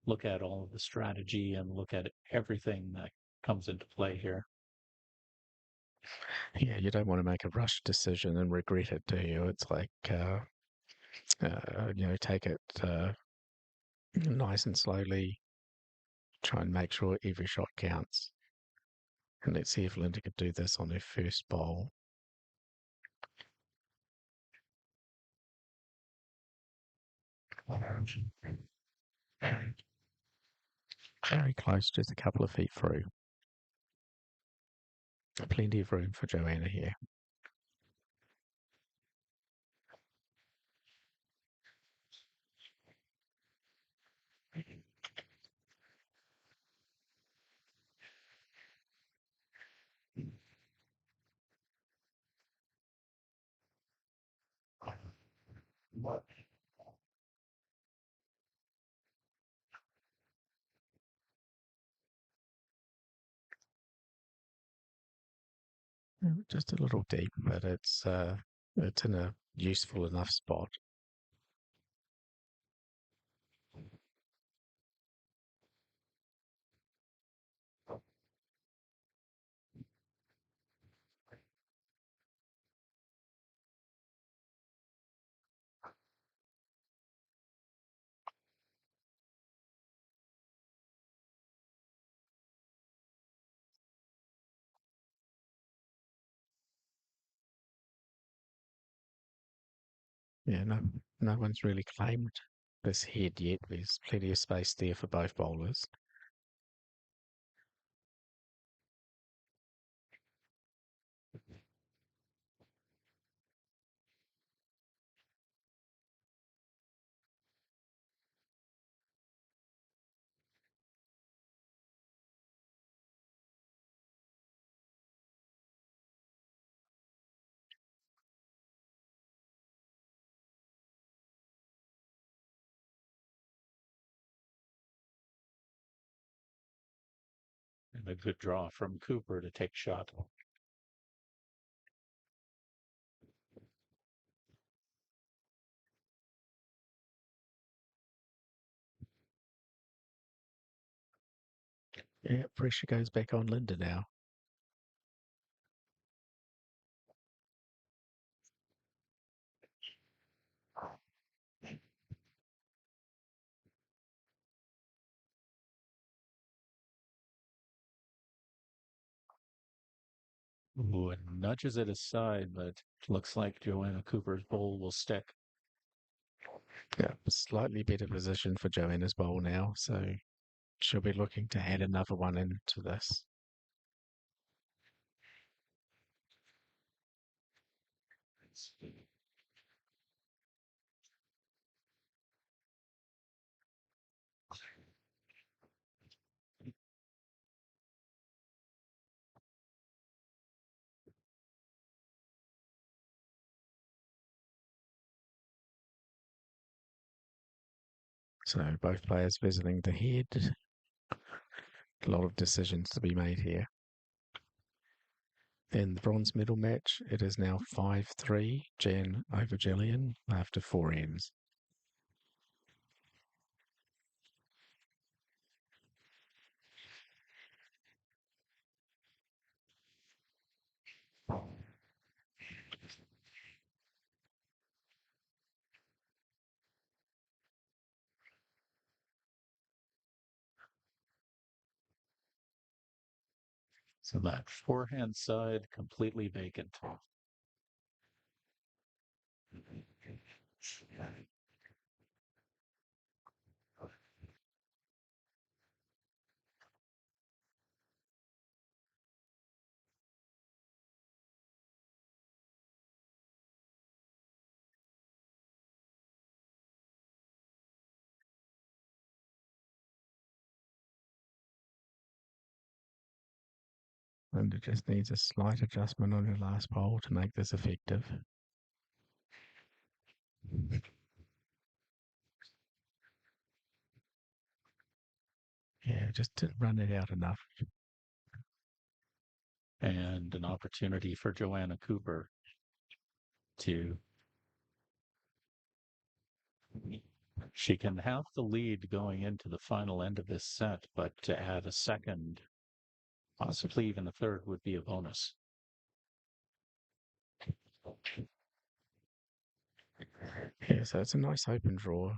look at all of the strategy and look at everything that comes into play here. Yeah, you don't want to make a rushed decision and regret it, do you? It's like, take it nice and slowly, try and make sure every shot counts. And let's see if Linda could do this on her first bowl. Very close, just a couple of feet through. Plenty of room for Joanna here. Just a little deep, but it's in a useful enough spot. Yeah, no one's really claimed this head yet. There's plenty of space there for both bowlers. And a good draw from Cooper to take shot. Yeah, pressure goes back on Linda now. Ooh, and nudges it aside, but looks like Joanna Cooper's bowl will stick. Yeah, slightly better position for Joanna's bowl now, so she'll be looking to add another one into this. So both players visiting the head. A lot of decisions to be made here. In the bronze medal match, it is now 5-3 Jen over Gillian after 4 ends. So that forehand side completely vacant. And it just needs a slight adjustment on your last bowl to make this effective. Yeah, just didn't run it out enough. And an opportunity for Joanna Cooper to. She can have the lead going into the final end of this set, but to add a second, possibly even a third, would be a bonus. Yeah, so it's a nice open draw.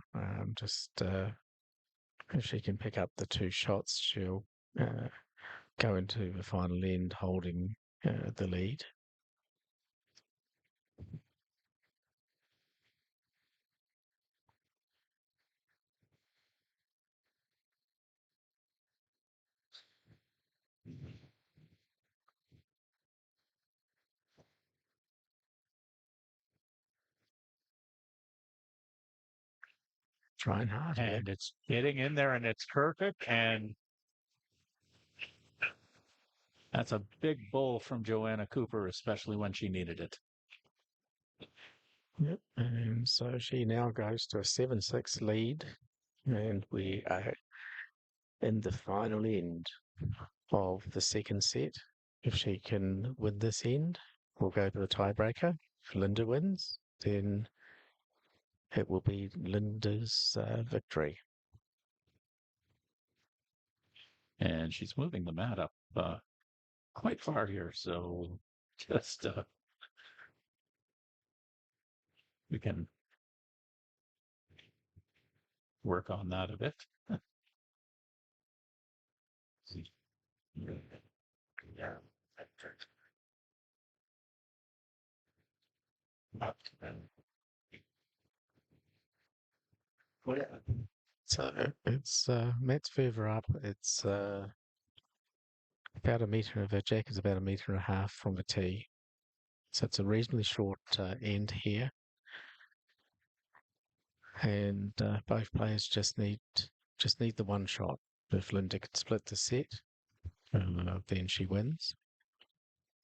If she can pick up the 2 shots, she'll go into the final end holding the lead. Trying hard here. And it's getting in there and it's perfect. And that's a big bowl from Joanna Cooper, especially when she needed it. Yep. And so she now goes to a 7-6 lead. And we are in the final end of the second set. If she can win this end, we'll go to the tiebreaker. If Linda wins, then it will be Linda's victory. And she's moving the mat up quite far here. So just we can work on that a bit. So it's Matt's further up. It's about a metre. Her jack is about a metre and a half from the tee. So it's a reasonably short end here. And both players just need the one shot. If Linda could split the set, then she wins.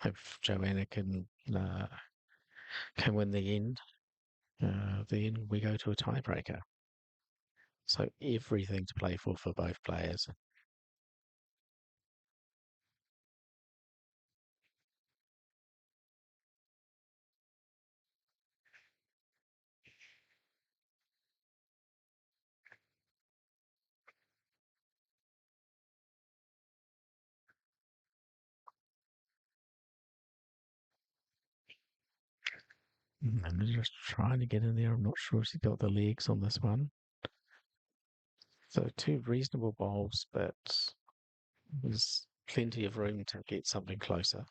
If Joanna can win the end, then we go to a tiebreaker. So everything to play for both players. I'm just trying to get in there. I'm not sure if she got the legs on this one. So two reasonable bowls, but there's plenty of room to get something closer.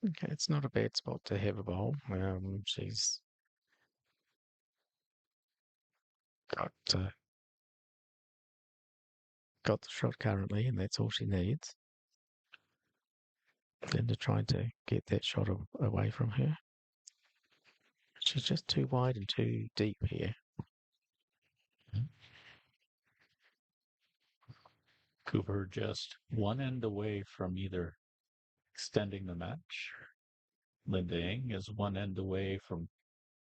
Okay, it's not a bad spot to have a bowl. She's got got the shot currently, and that's all she needs. Then to try to get that shot away from her. She's just too wide and too deep here. Cooper just one end away from either extending the match. Linda Ng is one end away from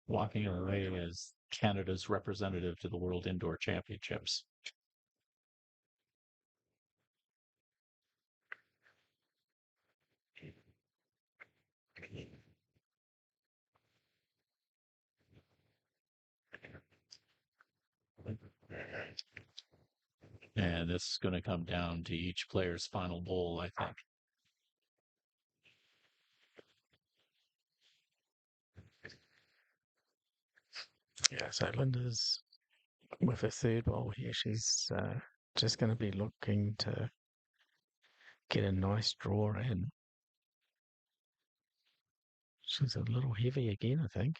walking away as Canada's representative to the World Indoor Championships. And this is going to come down to each player's final bowl, I think. Yeah, so Linda's with her third bowl here. She's just going to be looking to get a nice draw in. She's a little heavy again, I think.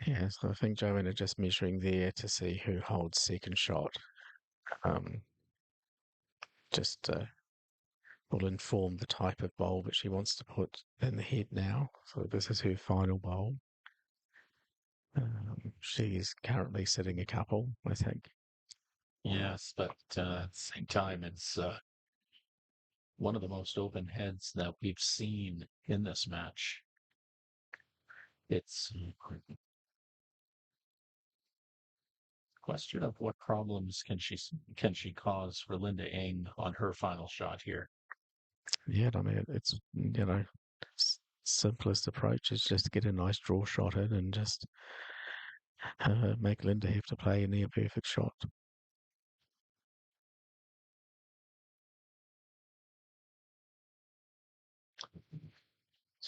Yeah, so I think Joanna just measuring there to see who holds second shot. Um, just will inform the type of bowl that she wants to put in the head now. So this is her final bowl. She's currently sitting a couple, I think. Yes, but at the same time, it's one of the most open heads that we've seen in this match. It's a question of what problems can she cause for Linda Ng on her final shot here. Yeah, I mean, it's, simplest approach is just to get a nice draw shot in and just make Linda have to play a near perfect shot.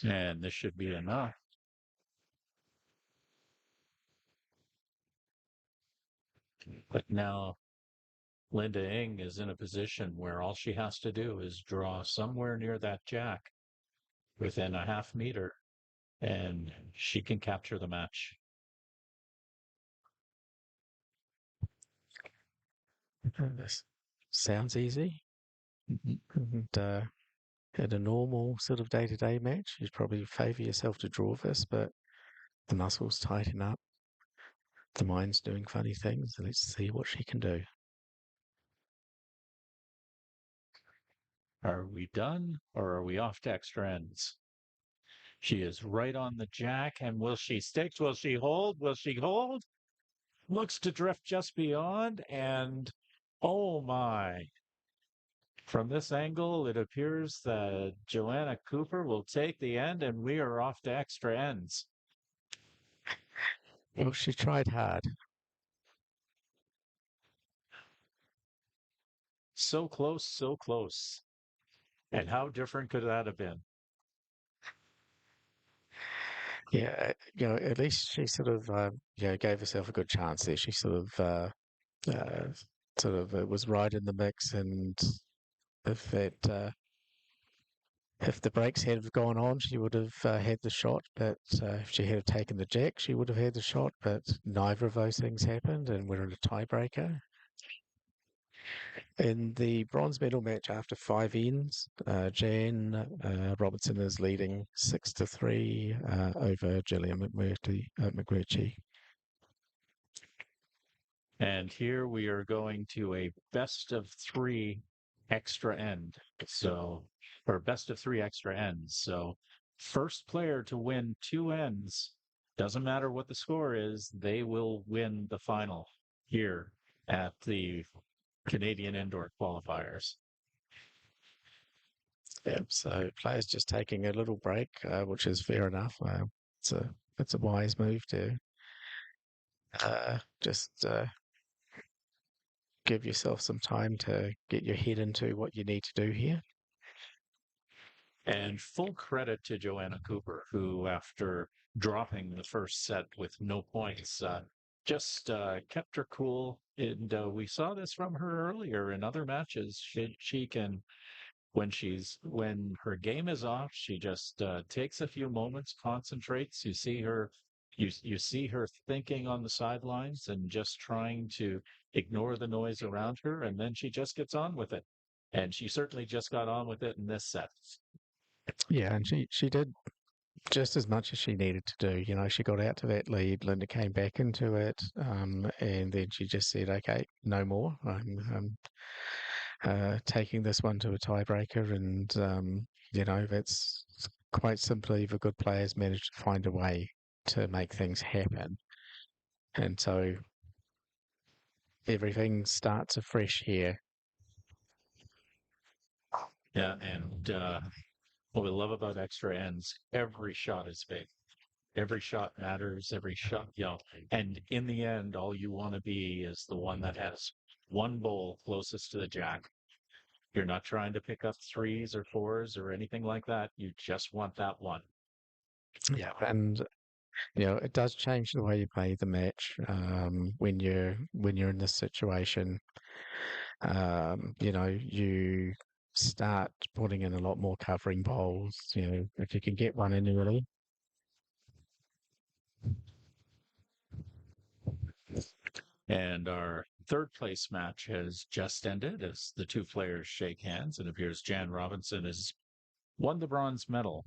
And this should be enough. But now Linda Ng is in a position where all she has to do is draw somewhere near that jack within a half meter, and she can capture the match. This sounds easy. Mhm. And in a normal sort of day-to-day match, you'd probably favour yourself to draw this, but the muscles tighten up, the mind's doing funny things. Let's see what she can do. Are we done or are we off to extra ends? She is right on the jack, and will she stick? Will she hold? Will she hold? Looks to drift just beyond, and oh my. From this angle, it appears that Joanna Cooper will take the end, and we are off to extra ends. Well, she tried hard. So close, so close. And how different could that have been? Yeah, at least she sort of, gave herself a good chance there. She uh, was right in the mix, and if if the brakes had gone on, she would have had the shot. But if she had taken the jack, she would have had the shot. But neither of those things happened, and we're in a tiebreaker. In the bronze medal match after 5 ends, Jan Robertson is leading 6-3 over Gillian McMurtry. And here we are going to a best of three extra end. So, or best of three extra ends. So, first player to win 2 ends, doesn't matter what the score is, they will win the final here at the Canadian Indoor Qualifiers. Yep. So players just taking a little break, which is fair enough. It's a wise move to just give yourself some time to get your head into what you need to do here. And full credit to Joanna Cooper, who, after dropping the first set with no points, just kept her cool. And we saw this from her earlier in other matches. She can, when her game is off, she just takes a few moments, concentrates. You see her thinking on the sidelines and just trying to ignore the noise around her, and then she just gets on with it. And she certainly just got on with it in this set. Yeah, and she did just as much as she needed to do. You know, she got out to that lead. Linda came back into it, and then she just said, "Okay, no more. I'm taking this one to a tiebreaker," and that's quite simply the good players managed to find a way to make things happen, and so everything starts afresh here. Yeah, and what we love about extra ends, every shot is big. Every shot matters, every shot, and in the end, all you want to be is the one that has one bowl closest to the jack. You're not trying to pick up threes or fours or anything like that. You just want that one. Yeah, and it does change the way you play the match when you're in this situation. You start putting in a lot more covering bowls. If you can get one in early. And our third place match has just ended as the two players shake hands. It appears Jan Robinson has won the bronze medal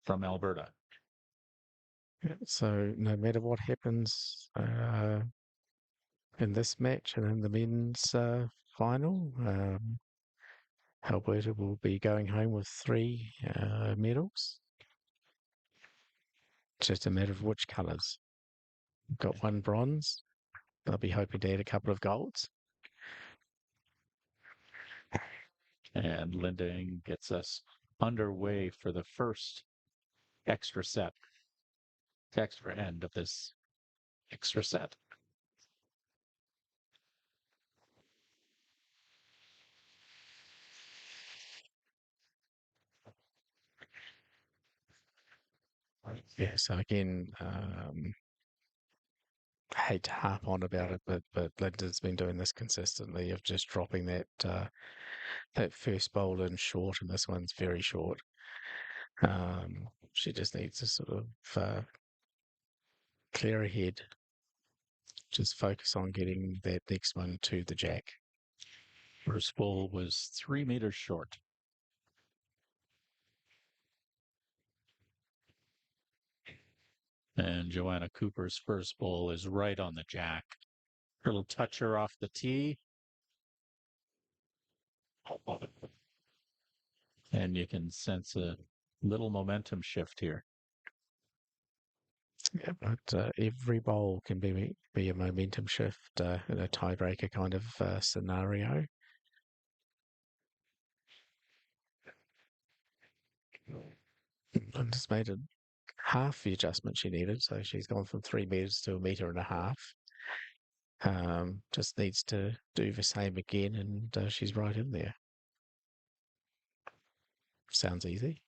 from Alberta. So no matter what happens in this match and in the men's final, Alberta will be going home with 3 medals. Just a matter of which colours. Got 1 bronze. They'll be hoping to add a couple of golds. And Linda gets us underway for the first extra end of this extra set. Yeah, so again, I hate to harp on about it, but Linda's been doing this consistently of just dropping that first bowl in short, and this one's very short. She just needs to sort of clear her head, just focus on getting that next one to the jack. First bowl was 3 meters short. And Joanna Cooper's first bowl is right on the jack. Little toucher off the tee. And you can sense a little momentum shift here. Yeah, but every bowl can be a momentum shift in a tiebreaker kind of scenario. Linda's made it half the adjustment she needed, so she's gone from 3 meters to 1.5 meters. Just needs to do the same again, and she's right in there. Sounds easy.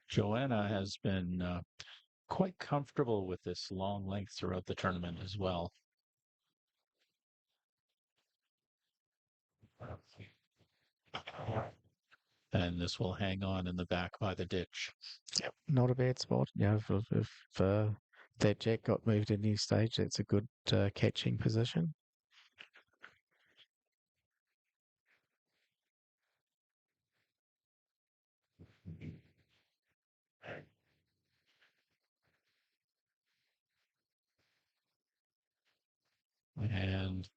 Joanna has been quite comfortable with this long length throughout the tournament as well. And this will hang on in the back by the ditch. Yep, not a bad spot. Yeah, if that jack got moved at any stage, that's a good catching position. And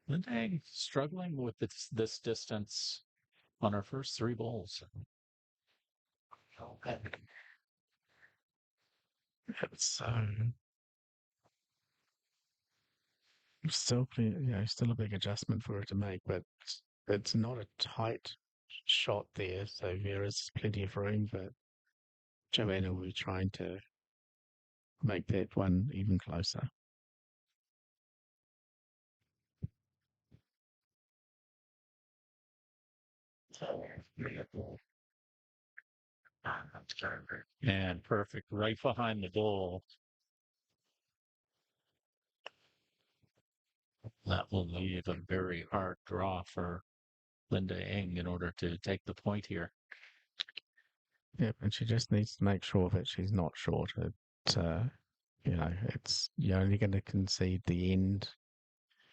Linda struggling with this distance on our first three bowls. It's still, still a big adjustment for her to make, but it's not a tight shot there, so there is plenty of room. But Joanna will be trying to make that one even closer. And perfect right behind the goal. That will leave a very hard draw for Linda Eng in order to take the point here. Yep, and she just needs to make sure that she's not short. It's you're only going to concede the end.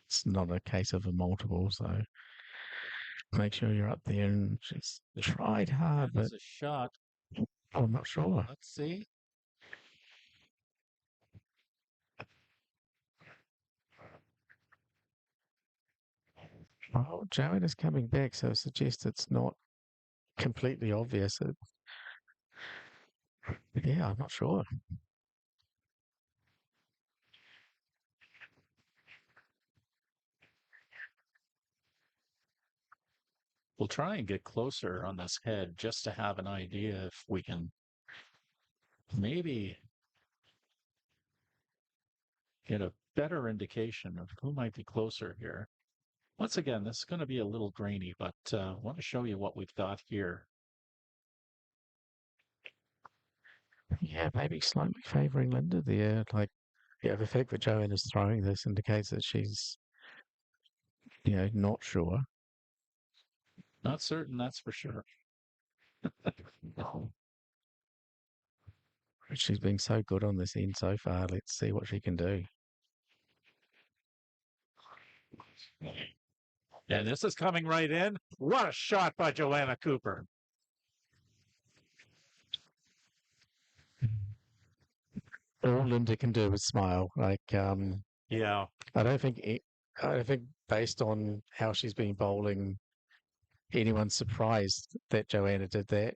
It's not a case of a multiple, so make sure you're up there. And she's tried hard, but That's a shot. I'm not sure. Let's see. Oh, Joanne is coming back, so it suggests it's not completely obvious. Yeah, I'm not sure. We'll try and get closer on this head just to have an idea if we can maybe get a better indication of who might be closer here. Once again, this is going to be a little grainy, but I want to show you what we've got here. Yeah, maybe slightly favouring Linda there. Like, yeah, the fact that Joanne is throwing this indicates that she's, not sure. Not certain, that's for sure. But she's been so good on this end so far. Let's see what she can do. And this is coming right in. What a shot by Joanna Cooper. All Linda can do is smile. Yeah. I don't think I don't think based on how she's been bowling, anyone's surprised that Joanna did that.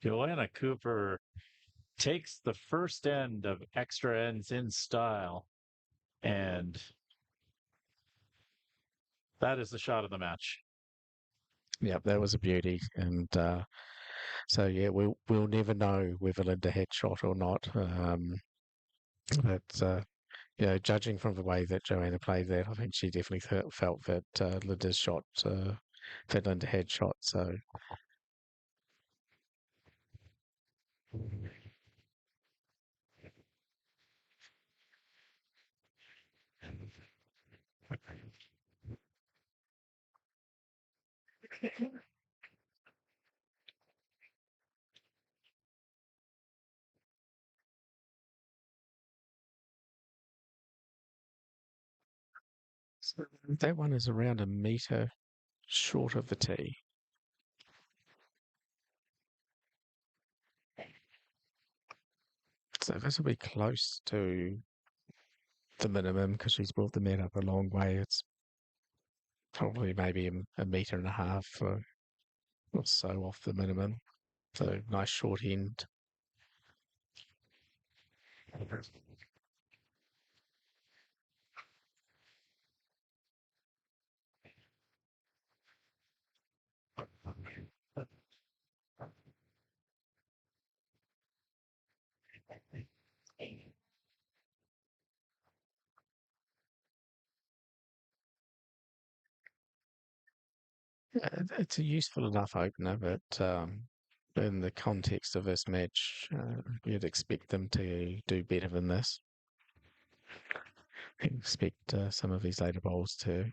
Joanna Cooper takes the first end of extra ends in style. And that is the shot of the match. Yeah, that was a beauty. And so yeah, we'll never know whether Linda had shot or not. But judging from the way that Joanna played that, I think she definitely felt that Linda's shot, that Linda had shot. So that one is around a metre short of the tee. So this will be close to the minimum because she's brought the net up a long way. It's probably maybe a metre and a half or so off the minimum. So nice short end. It's a useful enough opener, but in the context of this match, you'd expect them to do better than this. Expect some of these later bowls to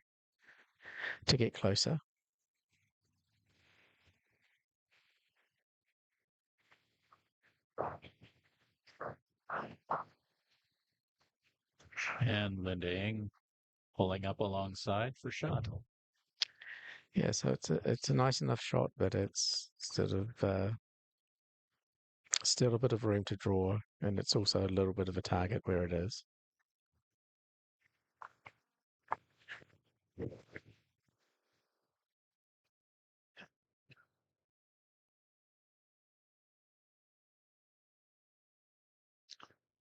get closer. And Linda Ing pulling up alongside for shot. Yeah, so it's a nice enough shot, but it's sort of still a bit of room to draw, and it's also a little bit of a target where it is. Of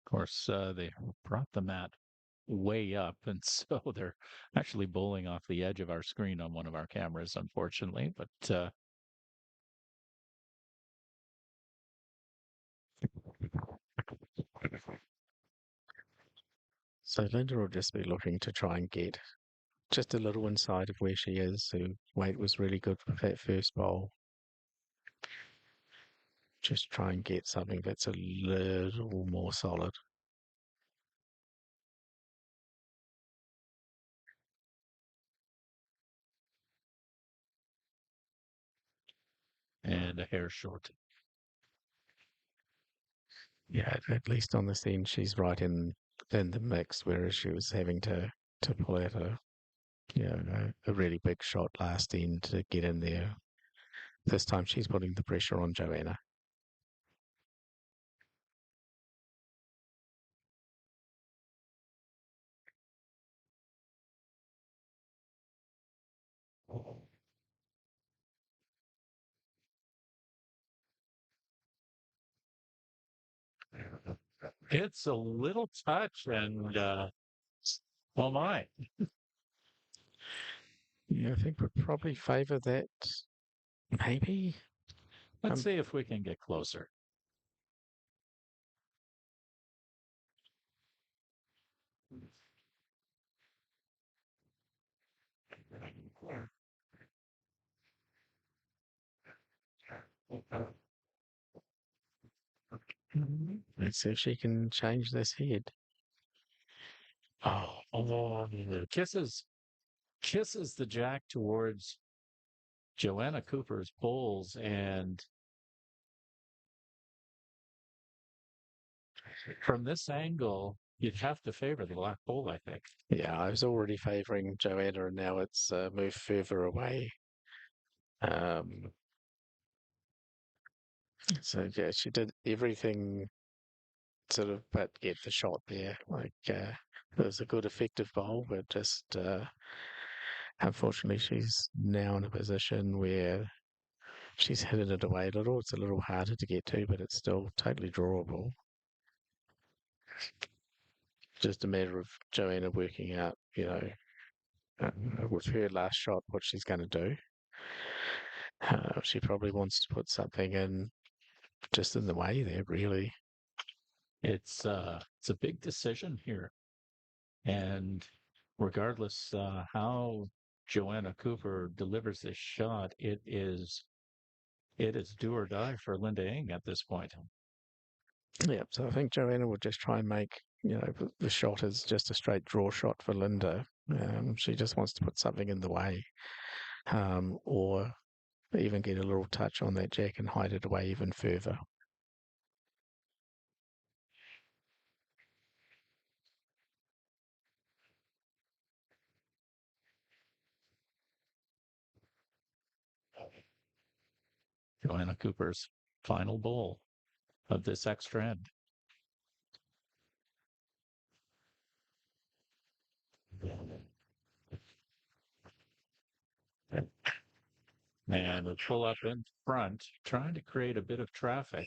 course, they brought the mat way up, and so they're actually bowling off the edge of our screen on one of our cameras, unfortunately. But So Linda will just be looking to try and get just a little inside of where she is. So weight was really good for that first bowl. Just try and get something that's a little more solid. and a hair short. Yeah, at least on this end, she's right in the mix, whereas she was having to pull out a really big shot last end to get in there. This time she's putting the pressure on Joanna. It's a little touch, and oh my! Yeah, I think we'd probably favour that. Maybe. Let's Um, see if we can get closer. let's see if she can change this head. Oh, kisses the jack towards Joanna Cooper's poles, and from this angle, you'd have to favor the black pole, I think. Yeah, I was already favouring Joanna, and now it's moved further away. Um, so yeah, she did everything sort of, but get the shot there. It was a good effective bowl, but just unfortunately, she's now in a position where she's hidden it away a little. It's a little harder to get to, but it's still totally drawable. Just a matter of Joanna working out, uh, with her last shot, what she's going to do. She probably wants to put something in just in the way there, really. It's a big decision here, and regardless how Joanna Cooper delivers this shot, it is do or die for Linda Ing at this point. Yeah, so I think Joanna would just try and make, the shot is just a straight draw shot for Linda. She just wants to put something in the way, or even get a little touch on that jack and hide it away even further. Joanna Cooper's final bowl of this extra end. And we pull up in front, trying to create a bit of traffic.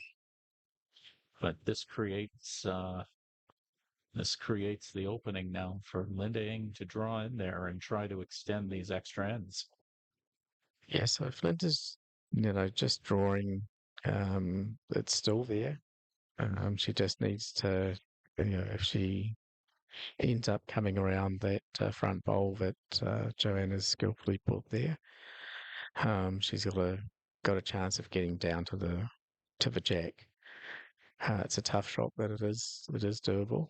But this creates the opening now for Linda Ing to draw in there and try to extend these extra ends. Yeah, so Flint is, just drawing, it's still there. She just needs to, if she ends up coming around that front bowl that Joanna's skillfully put there, she's got a chance of getting down to the jack. It's a tough shot, but it is doable.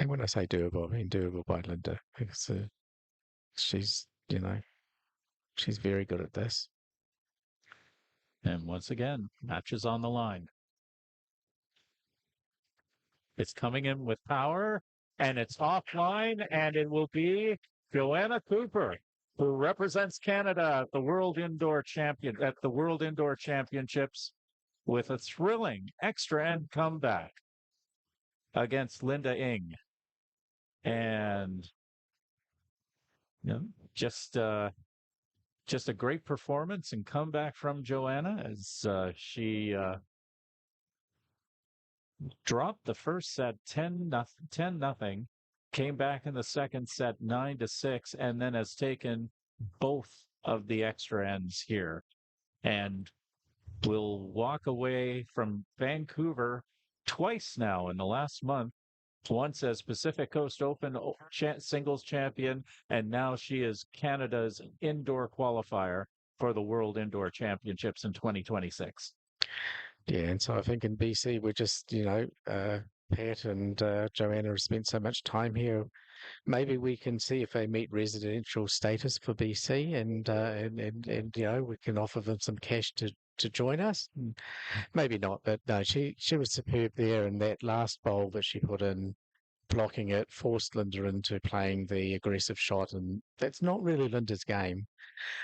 And when I say doable, I mean doable by Linda, because she's, she's very good at this. And once again, matches on the line. It's coming in with power, and it's offline, and it will be Joanna Cooper, who represents Canada at the World Indoor Championships with a thrilling extra end comeback against Linda Ng. And you know, just just a great performance and comeback from Joanna as she dropped the first set 10 nothing, came back in the second set 9-6, and then has taken both of the extra ends here and will walk away from Vancouver twice now in the last month. Once as Pacific Coast Open singles champion, and now she is Canada's indoor qualifier for the World Indoor Championships in 2026. Yeah, and so I think in BC we're just, Pat and Joanna have spent so much time here. Maybe we can see if they meet residential status for BC, and we can offer them some cash to join us. Maybe not, but no, she was superb there, and that last bowl that she put in, blocking it, forced Linda into playing the aggressive shot, and that's not really Linda's game.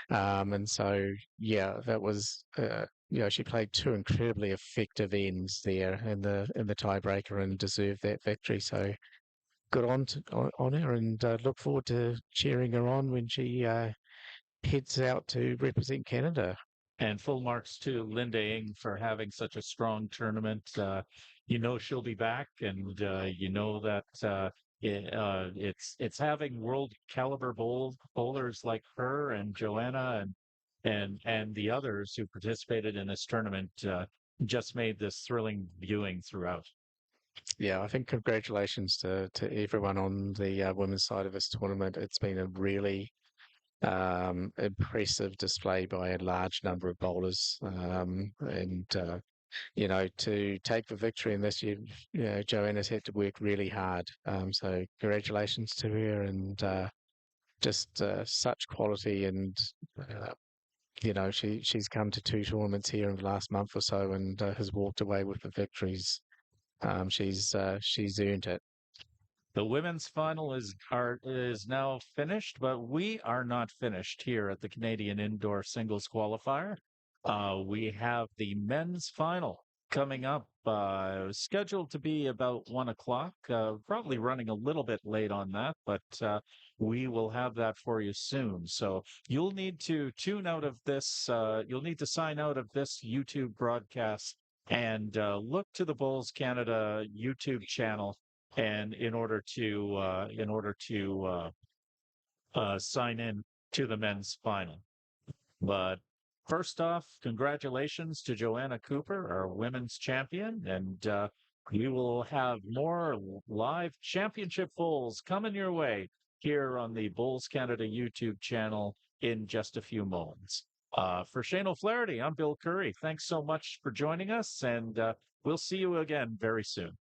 And so, yeah, that was, she played two incredibly effective ends there in the tiebreaker and deserved that victory. So good on her, and look forward to cheering her on when she heads out to represent Canada. And full marks to Linda Ng for having such a strong tournament. She'll be back, and that it's having world caliber bowlers like her and Joanna and the others who participated in this tournament just made this thrilling viewing throughout. Yeah, I think congratulations to everyone on the women's side of this tournament. It's been a really impressive display by a large number of bowlers. To take the victory in this year, Joanna's had to work really hard. So congratulations to her, and just such quality. And she's come to two tournaments here in the last month or so, and has walked away with the victories. She's earned it. The women's final is now finished, but we are not finished here at the Canadian Indoor Singles Qualifier. We have the men's final coming up, scheduled to be about 1:00. Probably running a little bit late on that, but we will have that for you soon. So you'll need to tune out of this. You'll need to sign out of this YouTube broadcast and look to the Bowls Canada YouTube channel. And in order to sign in to the men's final. But first off, congratulations to Joanna Cooper, our women's champion, and we will have more live championship bowls coming your way here on the Bowls Canada YouTube channel in just a few moments. For Shane O'Flaherty, I'm Bill Curry. Thanks so much for joining us, and we'll see you again very soon.